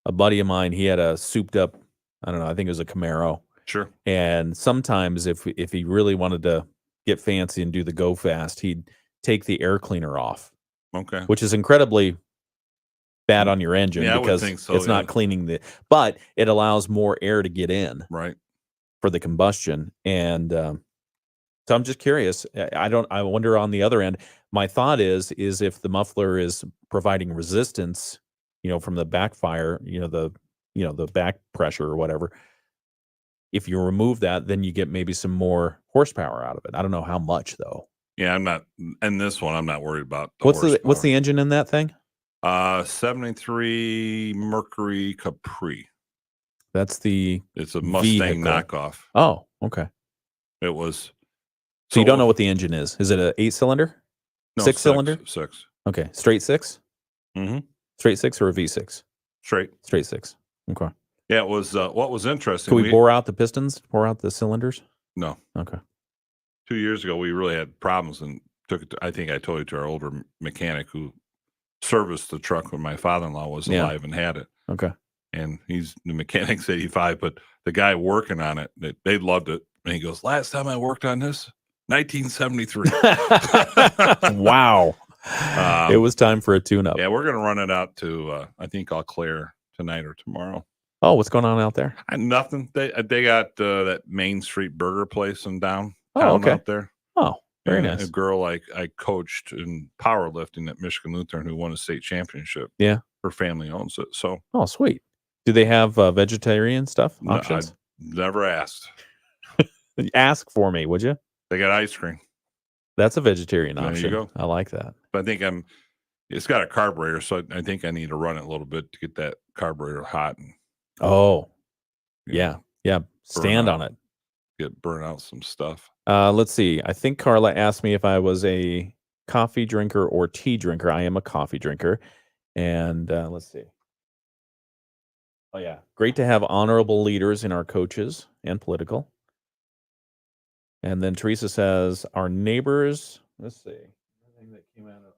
a buddy of mine, he had a souped up, I don't know, I think it was a Camaro. Sure. And sometimes if he really wanted to get fancy and do the go fast, he'd take the air cleaner off. Okay. Which is incredibly bad on your engine because it's not cleaning but it allows more air to get in. Right. For the combustion. And so I'm just curious. I wonder on the other end, my thought is if the muffler is providing resistance, from the backfire, the back pressure or whatever, if you remove that, then you get maybe some more horsepower out of it. I don't know how much though. Yeah, I'm not in this one. I'm not worried about what's the engine in that thing? 73 Mercury Capri. It's a Mustang knockoff. Oh, okay. It was. So you don't know what the engine is? Is it an 8-cylinder? No, 6-cylinder? 6. Okay, straight 6. Mm-hmm. Straight 6 or a V6? Straight 6. Okay. Yeah, it was. What was interesting? Can we bore out the pistons? Bore out the cylinders? No. Okay. 2 years ago, we really had problems and took it. I think I told you to our older mechanic who serviced the truck when my father-in-law was alive and had it. Okay. And the mechanic's 85, but the guy working on it, they loved it. And he goes, "Last time I worked on this, 1973." Wow. It was time for a tune-up. Yeah, we're going to run it out to, I think, Eau Claire tonight or tomorrow. Oh, what's going on out there? Nothing. They got that Main Street burger place in downtown out there. Oh. Very And nice. A girl I coached in powerlifting at Michigan Lutheran who won a state championship. Yeah. Her family owns it. So Oh, sweet. Do they have vegetarian stuff no, I options? never asked. Ask for me, would you? They got ice cream. That's a vegetarian There you option. go. I like that. But I think it's got a carburetor, so I think I need to run it a little bit to get that carburetor hot and Oh, you yeah. know, Yeah. Stand out. on it. burn out some stuff. Let's see. I think Carla asked me if I was a coffee drinker or tea drinker. I am a coffee drinker. And let's see. Oh, yeah. Great to have honorable leaders in our coaches and political. And then Teresa says, our neighbors, let's see.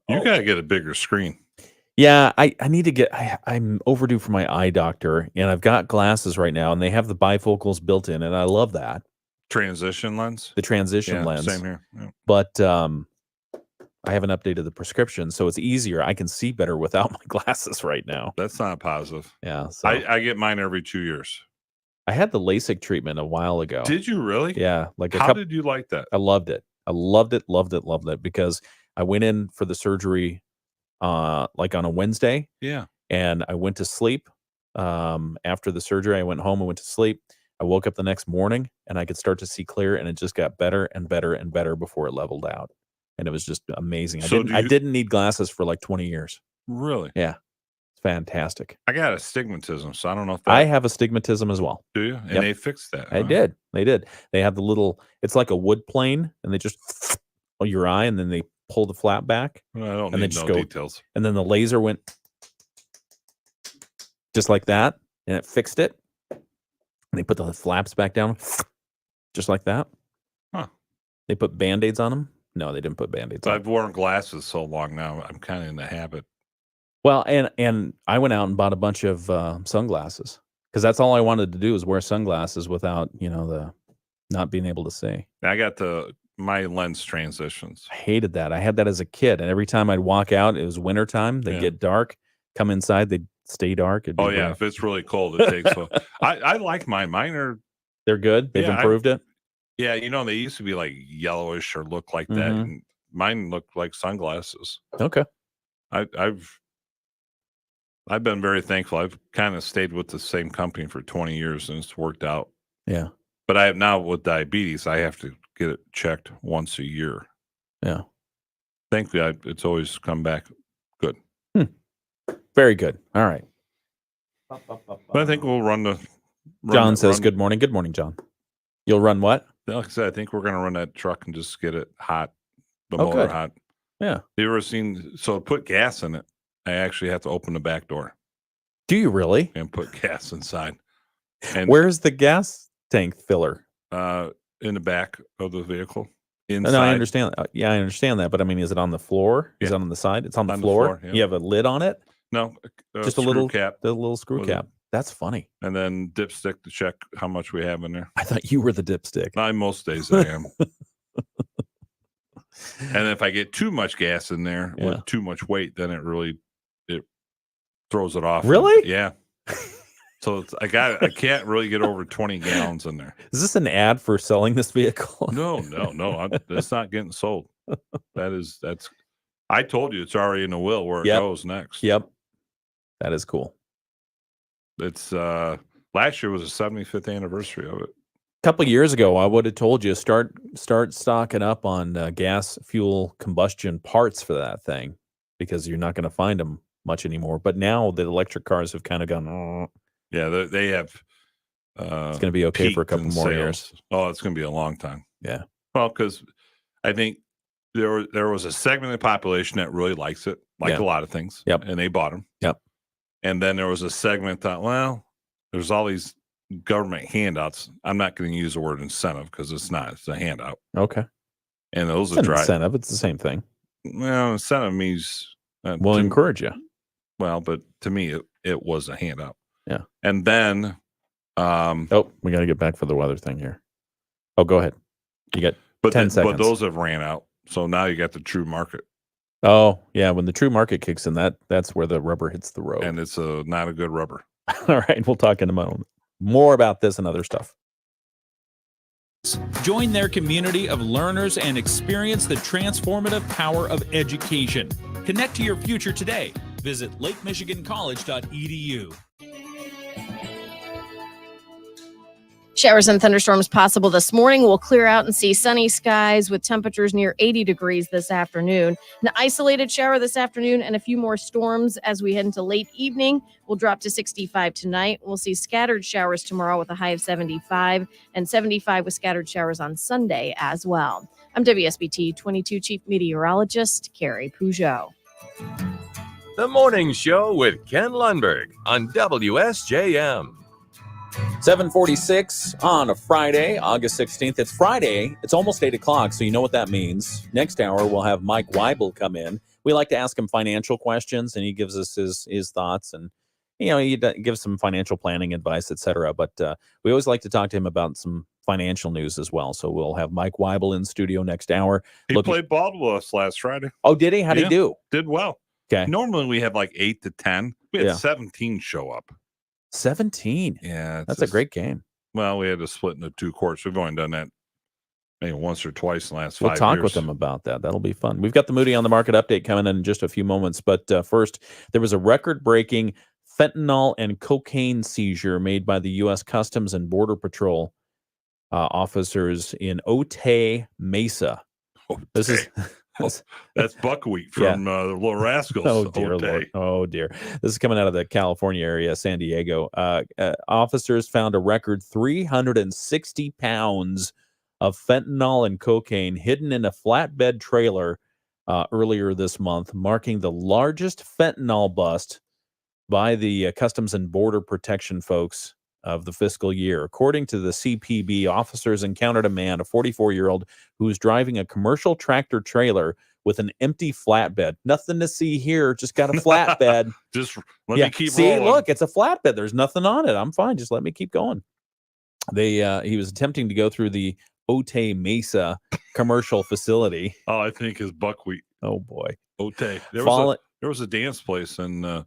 You got to get a bigger screen. Yeah, I need to get, I'm overdue for my eye doctor, and I've got glasses right now, and they have the bifocals built in, and I love that. Transition lens? The transition lens. Same here. Yeah. But I haven't updated the prescription, so it's easier. I can see better without my glasses right now. That's not positive. Yeah. So I get mine every 2 years. I had the LASIK treatment a while ago. Did you really? Yeah. Like How did you like that? I loved it. I loved it because I went in for the surgery like on a Wednesday. Yeah. And I went to sleep. After the surgery, I went home and went to sleep. I woke up the next morning and I could start to see clear, and it just got better and better and better before it leveled out. And it was just amazing. I didn't need glasses for like 20 years. Really? Yeah. It's fantastic. I got astigmatism, so I don't know if I have astigmatism as well. Do you? And Yep. they fixed that. They huh? did. They did. They have the little, it's like a wood plane, and they just on your eye, and then they pull the flap back. Well, I don't and need they no just go, details. and then the laser went just like that, and it fixed it. And they put the flaps back down just like that. Huh. They put Band-Aids on them. No, they didn't put Band-Aids on. I've worn glasses so long now. I'm kind of in the habit. Well, and I went out and bought a bunch of sunglasses because that's all I wanted to do is wear sunglasses without, the not being able to see. I got my lens transitions. I hated that. I had that as a kid, and every time I'd walk out, it was wintertime. They'd Yeah. get dark. Come inside, they'd stay dark. It'd be Oh yeah, rough. if it's really cold, it takes. I like mine. Mine are. They're good. They've Yeah, improved it. Yeah, they used to be like yellowish or look like that. Mhm. And mine look like sunglasses. Okay. I've been very thankful. I've kind of stayed with the same company for 20 years, and it's worked out. Yeah. But I have now with diabetes, I have to get it checked once a year. Yeah. Thankfully, it's always come back good. Very good. All right. But I think we'll run John says, "Good morning." Good morning, John. You'll run what? Like I said, I think we're going to run that truck and just get it hot, the Oh, motor good. hot. Yeah. You ever seen? So to put gas in it, I actually have to open the back door Do you really? and put gas inside. And Where's the gas tank filler? in the back of the vehicle, No, inside. I understand. Yeah, I understand that. But I mean, is it on the floor? Is Yeah. it on the side? It's on the On the floor. floor, yeah. You have a lid on it. No, Just a screw little cap, the little screw with it. cap. That's funny. and then dipstick to check how much we have in there. I thought you were the dipstick. Most days I am. And if I get too much gas in there Yeah. with too much weight, then it throws it off. Really? Yeah. So I can't really get over 20 gallons in there. Is this an ad for selling this vehicle? No. It's not getting sold. That's. I told you it's already in the will where it Yep. goes next. Yep. That is cool. It's last year was the 75th anniversary of it. Couple years ago, I would have told you start stocking up on gas fuel combustion parts for that thing because you're not going to find them much anymore. But now the electric cars have kind of gone. Oh, Yeah, they have. it's going to be okay for a peaked couple in more sales. years. Oh, it's going to be a long time. Yeah. Well, because I think there was a segment of the population that really likes it, like Yeah. a lot of things. Yep. And they bought them. Yep. And then there was a segment that, well, there's all these government handouts. I'm not going to use the word incentive because it's not. It's a handout. Okay. And those It's are an dry. incentive. It's the same thing. Well, incentive means We'll encourage you. well, but to me, it was a handout. Yeah. And then, Oh, we got to get back for the weather thing here. Oh, go ahead. You got but 10 seconds. But those have ran out. So now you got the true market, Oh, yeah. When the true market kicks in, that's where the rubber hits the road. and it's not a good rubber. All right. We'll talk in a moment. More about this and other stuff. Join their community of learners and experience the transformative power of education. Connect to your future today. Visit lakemichigancollege.edu. Showers and thunderstorms possible this morning. We'll clear out and see sunny skies with temperatures near 80 degrees this afternoon. An isolated shower this afternoon and a few more storms as we head into late evening. We'll drop to 65 tonight. We'll see scattered showers tomorrow with a high of 75 and 75 with scattered showers on Sunday as well. I'm WSBT 22 Chief Meteorologist Carrie Peugeot. The Morning Show with Ken Lundberg on WSJM. 7:46 on a Friday, August 16th. It's Friday. It's almost 8 o'clock, so you know what that means. Next hour, we'll have Mike Weibel come in. We like to ask him financial questions, and he gives us his thoughts, and he gives some financial planning advice, etc. But we always like to talk to him about some financial news as well. So we'll have Mike Weibel in studio next hour. He played ball with us last Friday. Oh, did he? How'd he do? Did well. Okay. Normally we have like 8 to 10. We had 17 show up. 17. Yeah. That's a great game. Well, we had to split into 2 courts. We've only done that maybe once or twice in the last 5 We'll years. talk with them about that. That'll be fun. We've got the Moody on the Market update coming in just a few moments. But first, there was a record-breaking fentanyl and cocaine seizure made by the U.S. Customs and Border Patrol officers in Otay Mesa. This is... That's buckwheat from the Little Rascals. Oh, dear Lord. Oh, dear. This is coming out of the California area, San Diego. Officers found a record 360 pounds of fentanyl and cocaine hidden in a flatbed trailer earlier this month, marking the largest fentanyl bust by the Customs and Border Protection folks of the fiscal year. According to the CPB, officers encountered a man, a 44-year-old, who was driving a commercial tractor trailer with an empty flatbed. Nothing to see here. Just got a flatbed. Just let me keep See, rolling. look, it's a flatbed. There's nothing on it. I'm fine. Just let me keep going. He was attempting to go through the Otay Mesa commercial facility. Oh, I think is buckwheat. Oh boy, Otay. There was a dance place in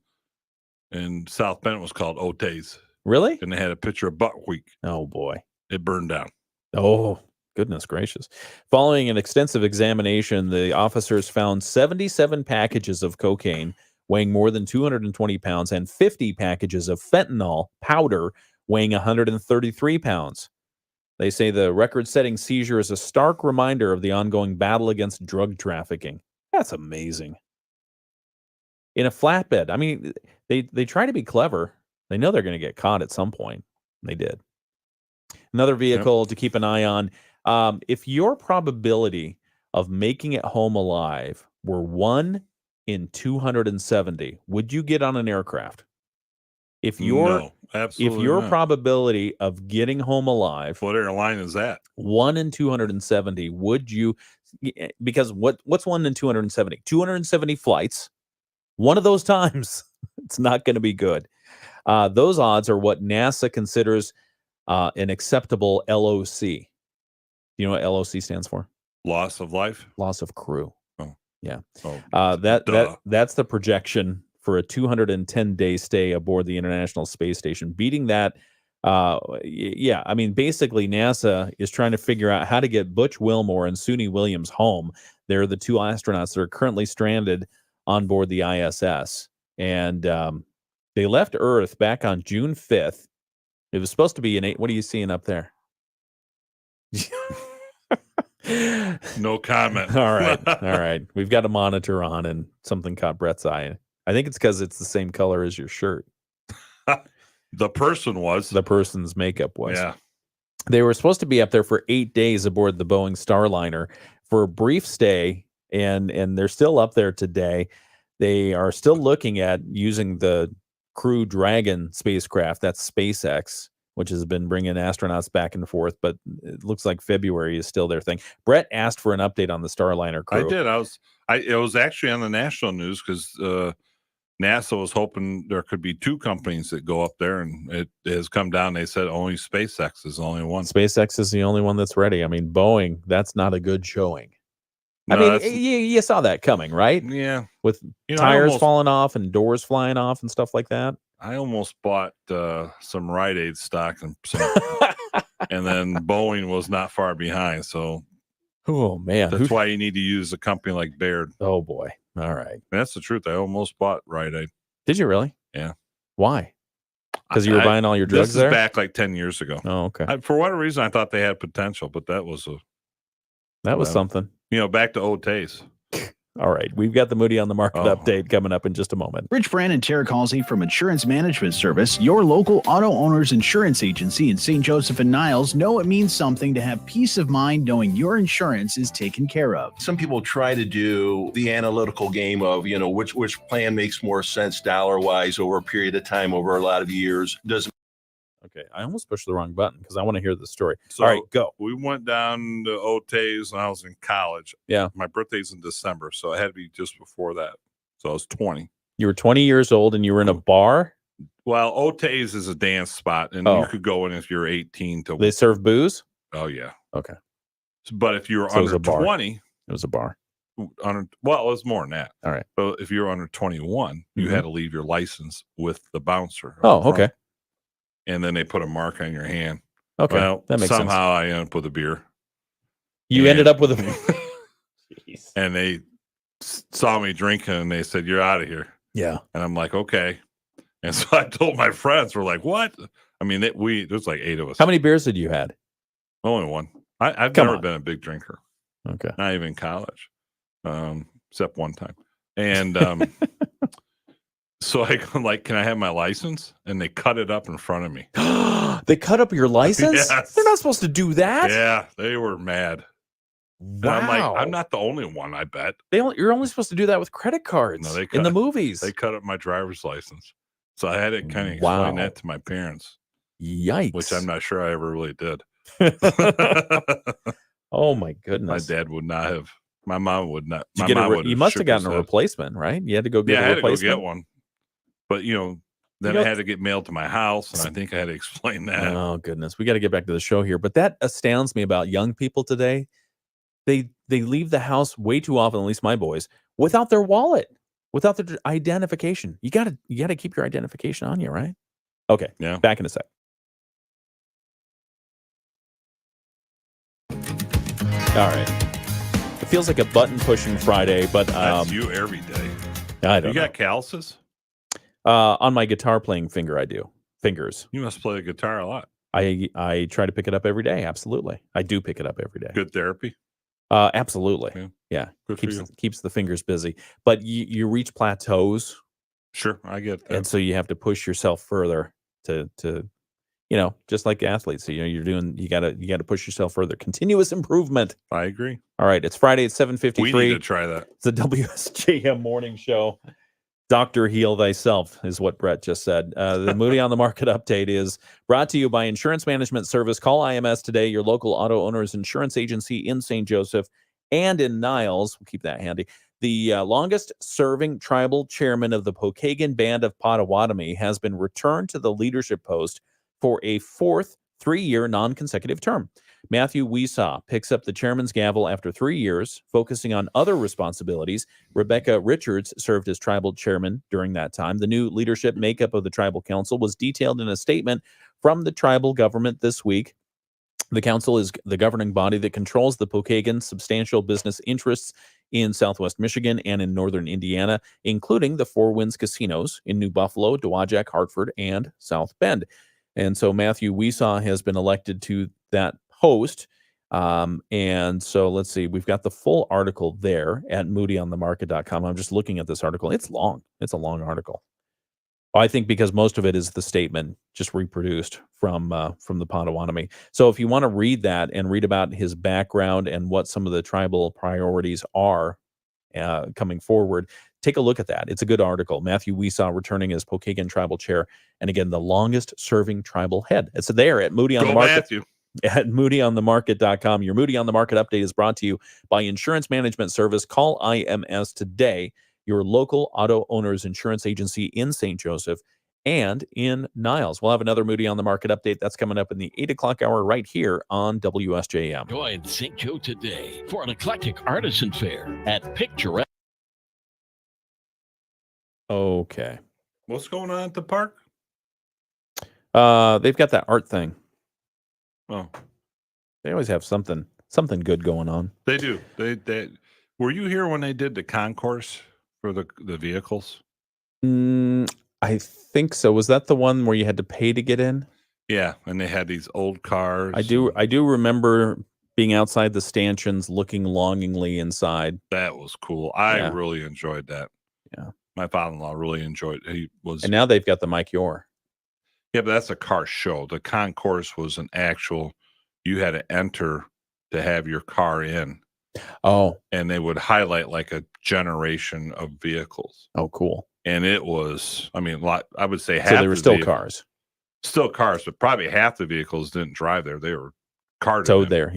South Bend. It was called Otay's. Really? And they had a picture of buckwheat. Oh boy, it burned down. Oh goodness gracious! Following an extensive examination, the officers found 77 packages of cocaine weighing more than 220 pounds and 50 packages of fentanyl powder weighing 133 pounds. They say the record-setting seizure is a stark reminder of the ongoing battle against drug trafficking. That's amazing. In a flatbed. I mean, they try to be clever. They know they're going to get caught at some point. They did. Another vehicle to keep an eye on. If your probability of making it home alive were 1 in 270, would you get on an aircraft? No, absolutely if your not. probability of getting home alive, what airline is that? 1 in 270, would you? Because what's 1 in 270? 270 flights. One of those times, it's not going to be good. Those odds are what NASA considers an acceptable LOC. You know what LOC stands for? Loss of life? Loss of crew. Oh. Yeah. Oh, That's the projection for a 210-day stay aboard the International Space Station. Beating that, I mean, basically NASA is trying to figure out how to get Butch Wilmore and Suni Williams home. They're the 2 astronauts that are currently stranded on board the ISS. And they left Earth back on June 5th. It was supposed to be what are you seeing up there? No comment. All right. We've got a monitor on and something caught Brett's eye. I think it's because it's the same color as your shirt. The person's makeup was. Yeah. They were supposed to be up there for 8 days aboard the Boeing Starliner for a brief stay, and they're still up there today. They are still looking at using the Crew Dragon spacecraft. That's SpaceX, which has been bringing astronauts back and forth, but it looks like February is still their thing. Brett asked for an update on the Starliner crew. I did. It was actually on the national news because NASA was hoping there could be 2 companies that go up there, and it has come down. They said only SpaceX is the only one. SpaceX is the only one that's ready. I mean, Boeing, that's not a good showing. No, I mean, you saw that coming, right? Yeah. With tires falling off and doors flying off and stuff like that. I almost bought some Rite Aid stock and some And then Boeing was not far behind. So, oh man, that's why you need to use a company like Baird. Oh boy, all right. And that's the truth. I almost bought Rite Aid. Did you really? Yeah. Why? Because you were buying all your drugs this there? is back like 10 years ago. Oh, okay. For whatever reason, I thought they had potential, but that was something. Back to Otays. All right. We've got the Moody on the Market update coming up in just a moment. Rich Brand and Tara Halsey from Insurance Management Service, your local auto owners insurance agency in St. Joseph and Niles, know it means something to have peace of mind knowing your insurance is taken care of. Some people try to do the analytical game of, which plan makes more sense dollar-wise over a period of time, over a lot of years. Doesn't. Okay, I almost pushed the wrong button because I want to hear the story. So all right, go. We went down to Otays when I was in college. Yeah. My birthday's in December, so it had to be just before that. So I was 20. You were 20 years old and you were in a bar? Well, Otays is a dance spot, and you could go in if you're 18 to. They serve booze? Oh, yeah. Okay. But if you were So it was under a bar. 20, it was a bar. Well, it was more than that. All right. But if you were under 21, you Mhm. had to leave your license with the bouncer. Oh, up front. okay. And then they put a mark on your hand. Okay, Well, that makes sense. somehow I ended up with a beer. You ended up with a. And they saw me drinking and they said, "You're out of here." Yeah. And I'm like, okay. And so I told my friends, we're like, what? I mean, there's like 8 of us. How many beers had you had? Only one. I've Come never on. been a big drinker. Okay. Not even in college. Except one time. And so I'm like, can I have my license? And they cut it up in front of me. They cut up your license? Yes. They're not supposed to do that. Yeah, they were mad. And I'm like, I'm not the only one, I bet. You're only supposed to do that with credit cards No, they in the cut- movies. They cut up my driver's license. So I had to kind of Wow. explain that to my parents. Yikes. Which I'm not sure I ever really did. Oh my goodness. My dad would not have. My mom would not. Did My you get mom would you have must shook have gotten his a head. replacement, right? You had to go get Yeah, a I had to go replacement. get one. But then You know- it had to get mailed to my house, and I think I had to explain that. Oh goodness, we got to get back to the show here. But that astounds me about young people today. They leave the house way too often, at least my boys, without their wallet, without their identification. You gotta keep your identification on you, right? Okay. Yeah. Back in a sec. All right. It feels like a button pushing Friday, but That's you every day. I don't You got calluses? on my guitar playing finger, I do. Fingers. You must play the guitar a lot. I try to pick it up every day. Absolutely. I do pick it up every day. Good therapy. Absolutely. Yeah. Good for Keeps the fingers busy. But you reach plateaus. Sure, I get that. And so you have to push yourself further to just like athletes. So, you gotta push yourself further. Continuous improvement. I agree. All right. It's Friday at 7:53. We need to try that. It's the WSJM morning show. Dr. Heal Thyself is what Brett just said. The Moody on the Market update is brought to you by Insurance Management Service. Call IMS today, your local auto owner's insurance agency in St. Joseph and in Niles. We'll keep that handy. The longest serving tribal chairman of the Pokagon Band of Potawatomi has been returned to the leadership post for a fourth 3-year non-consecutive term. Matthew Weesaw picks up the chairman's gavel after 3 years, focusing on other responsibilities. Rebecca Richards served as tribal chairman during that time. The new leadership makeup of the tribal council was detailed in a statement from the tribal government this week. The council is the governing body that controls the Pokagon substantial business interests in Southwest Michigan and in Northern Indiana, including the Four Winds casinos in New Buffalo, Dowagiac, Hartford, and South Bend. And so Matthew Weesaw has been elected to that post. And so let's see, we've got the full article there at moodyonthemarket.com. I'm just looking at this article. It's long. It's a long article. I think because most of it is the statement just reproduced from the Potawatomi. So if you want to read that and read about his background and what some of the tribal priorities are coming forward, take a look at that. It's a good article. Matthew Weesaw returning as Pokagon tribal chair, and again, the longest serving tribal head. It's there at Moody on Go the Market. Matthew. At moodyonthemarket.com. Your Moody on the Market update is brought to you by Insurance Management Service. Call IMS today, your local auto owner's insurance agency in St. Joseph and in Niles. We'll have another Moody on the Market update. That's coming up in the 8 o'clock hour right here on WSJM. Join St. Joe today for an eclectic artisan fair at Picturesque. Okay. What's going on at the park? They've got that art thing. Oh, They always have something good going on. they do. They were you here when they did the concourse for the vehicles? I think so. Was that the one where you had to pay to get in? Yeah, and they had these old cars. I do remember being outside the stanchions, looking longingly inside. That was cool. I Yeah. really enjoyed that. Yeah, my father-in-law really enjoyed it. He was, and now they've got the Mike Yor. yeah, but that's a car show. The concourse was an actual. You had to enter to have your car in. Oh, and they would highlight like a generation of vehicles. Oh, cool. And it was, I mean, I would say half. So they were still vehicles, cars. Still cars, but probably half the vehicles didn't drive there. They were carted Towed in. there.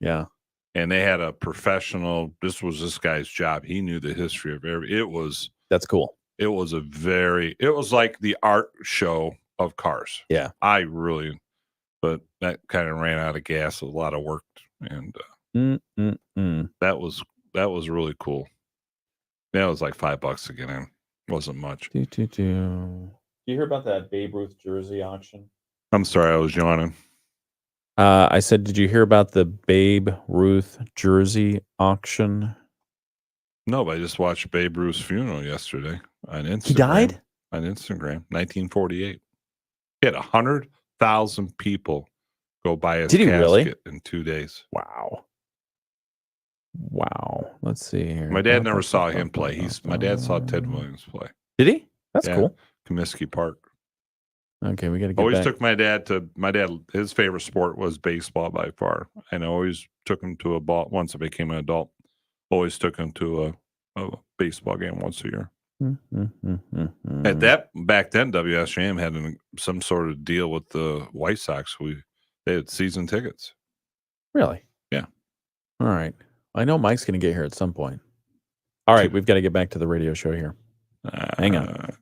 Yeah. And they had a professional. This was this guy's job. He knew the history of every. It was. That's cool. It was it was like the art show of cars. Yeah. But that kind of ran out of gas. A lot of work, and that was really cool. Yeah, it was like $5 to get in. Wasn't much. Did you hear about that Babe Ruth jersey auction? I'm sorry, I was yawning. I said, did you hear about the Babe Ruth jersey auction? No, but I just watched Babe Ruth's funeral yesterday on Instagram. He died? On Instagram, 1948. He had 100,000 people go by his Did he really? casket in 2 days. Wow. Let's see here. My dad never saw him play. My dad saw Ted Williams play. Did he? That's Yeah, cool. Comiskey Park. Okay, we got to get Always back. took my dad. His favorite sport was baseball by far. And I always took him to a ball. Once I became an adult, always took him to a baseball game once a year. At that, back then, WSJM had some sort of deal with the White Sox. They had season tickets. Really? Yeah. All right. I know Mike's going to get here at some point. All right, we've got to get back to the radio show here. Hang on.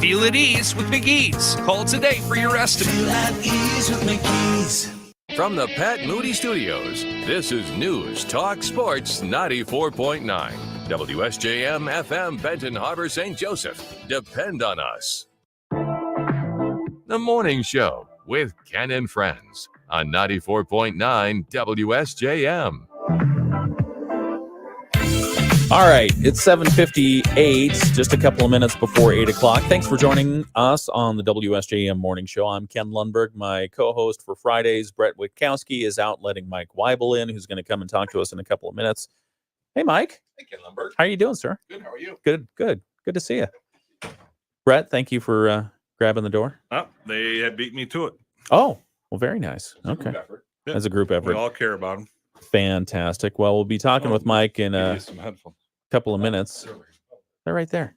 Feel at ease with McGee's. Call today for your estimate. Feel at ease with McGee's. From the Pat Moody Studios, this is News Talk Sports 94.9. WSJM FM Benton Harbor, St. Joseph. Depend on us. The Morning Show with Ken and Friends on 94.9 WSJM. All right, it's 7:58, just a couple of minutes before 8 o'clock. Thanks for joining us on the WSJM Morning Show. I'm Ken Lundberg. My co-host for Fridays, Brett Witkowski, is out letting Mike Weibel in, who's going to come and talk to us in a couple of minutes. Hey, Mike. Hey, Ken Lundberg. How are you doing, sir? Good, how are you? Good. Good to see you. Brett, thank you for grabbing the door. Oh, they had beat me to it. Oh, well, very nice. Okay. Yeah. As a group effort. We all care about him. Fantastic. Well, we'll be talking with Mike in Give a you some headphones. couple of minutes. They're right there.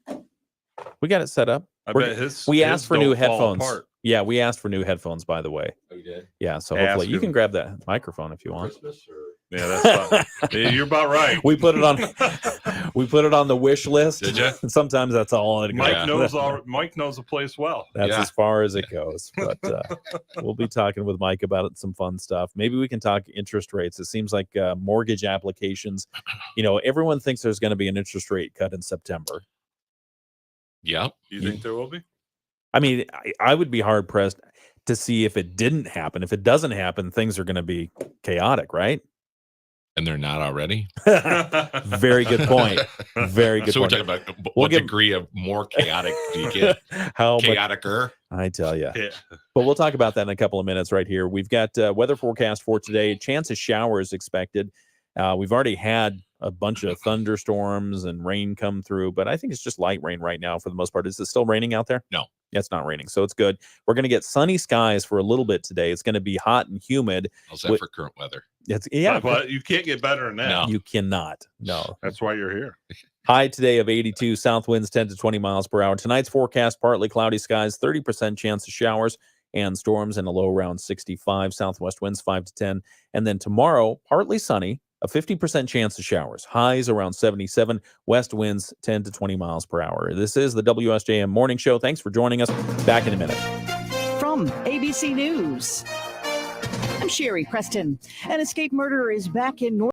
We got it set up. I We're- bet we his asked for new don't fall headphones. apart. Yeah, we asked for new headphones, by the way. Oh, you did? Yeah, so Ask hopefully you him. can grab that microphone if you want. Christmas or? Yeah, that's yeah, you're about right. We put it on the wish list. Did ya? Sometimes that's all it goes. Mike knows the place well. That's Yeah. as far as it goes. But we'll be talking with Mike about it, some fun stuff. Maybe we can talk interest rates. It seems like mortgage applications, everyone thinks there's going to be an interest rate cut in September. Yeah. You think there will be? I mean, I would be hard pressed to see if it didn't happen. If it doesn't happen, things are going to be chaotic, right? And they're not already? Very good point. Very good So point. we're talking about We'll what give- degree of more chaotic do you get? How much- Chaotic-er? I tell you. Yeah. But we'll talk about that in a couple of minutes right here. We've got weather forecast for today. Chance of showers expected. We've already had a bunch of thunderstorms and rain come through, but I think it's just light rain right now for the most part. Is it still raining out there? No. Yeah, it's not raining, so it's good. We're going to get sunny skies for a little bit today. It's going to be hot and humid. How's that for current weather? But you can't get better than that. No. You cannot. No. That's why you're here. High today of 82, south winds 10 to 20 miles per hour. Tonight's forecast, partly cloudy skies, 30% chance of showers and storms, and a low around 65, southwest winds 5 to 10. And then tomorrow, partly sunny, a 50% chance of showers, highs around 77, west winds 10 to 20 miles per hour. This is the WSJM Morning Show. Thanks for joining us. Back in a minute. From ABC News, I'm Sherry Preston. An escaped murderer is back in North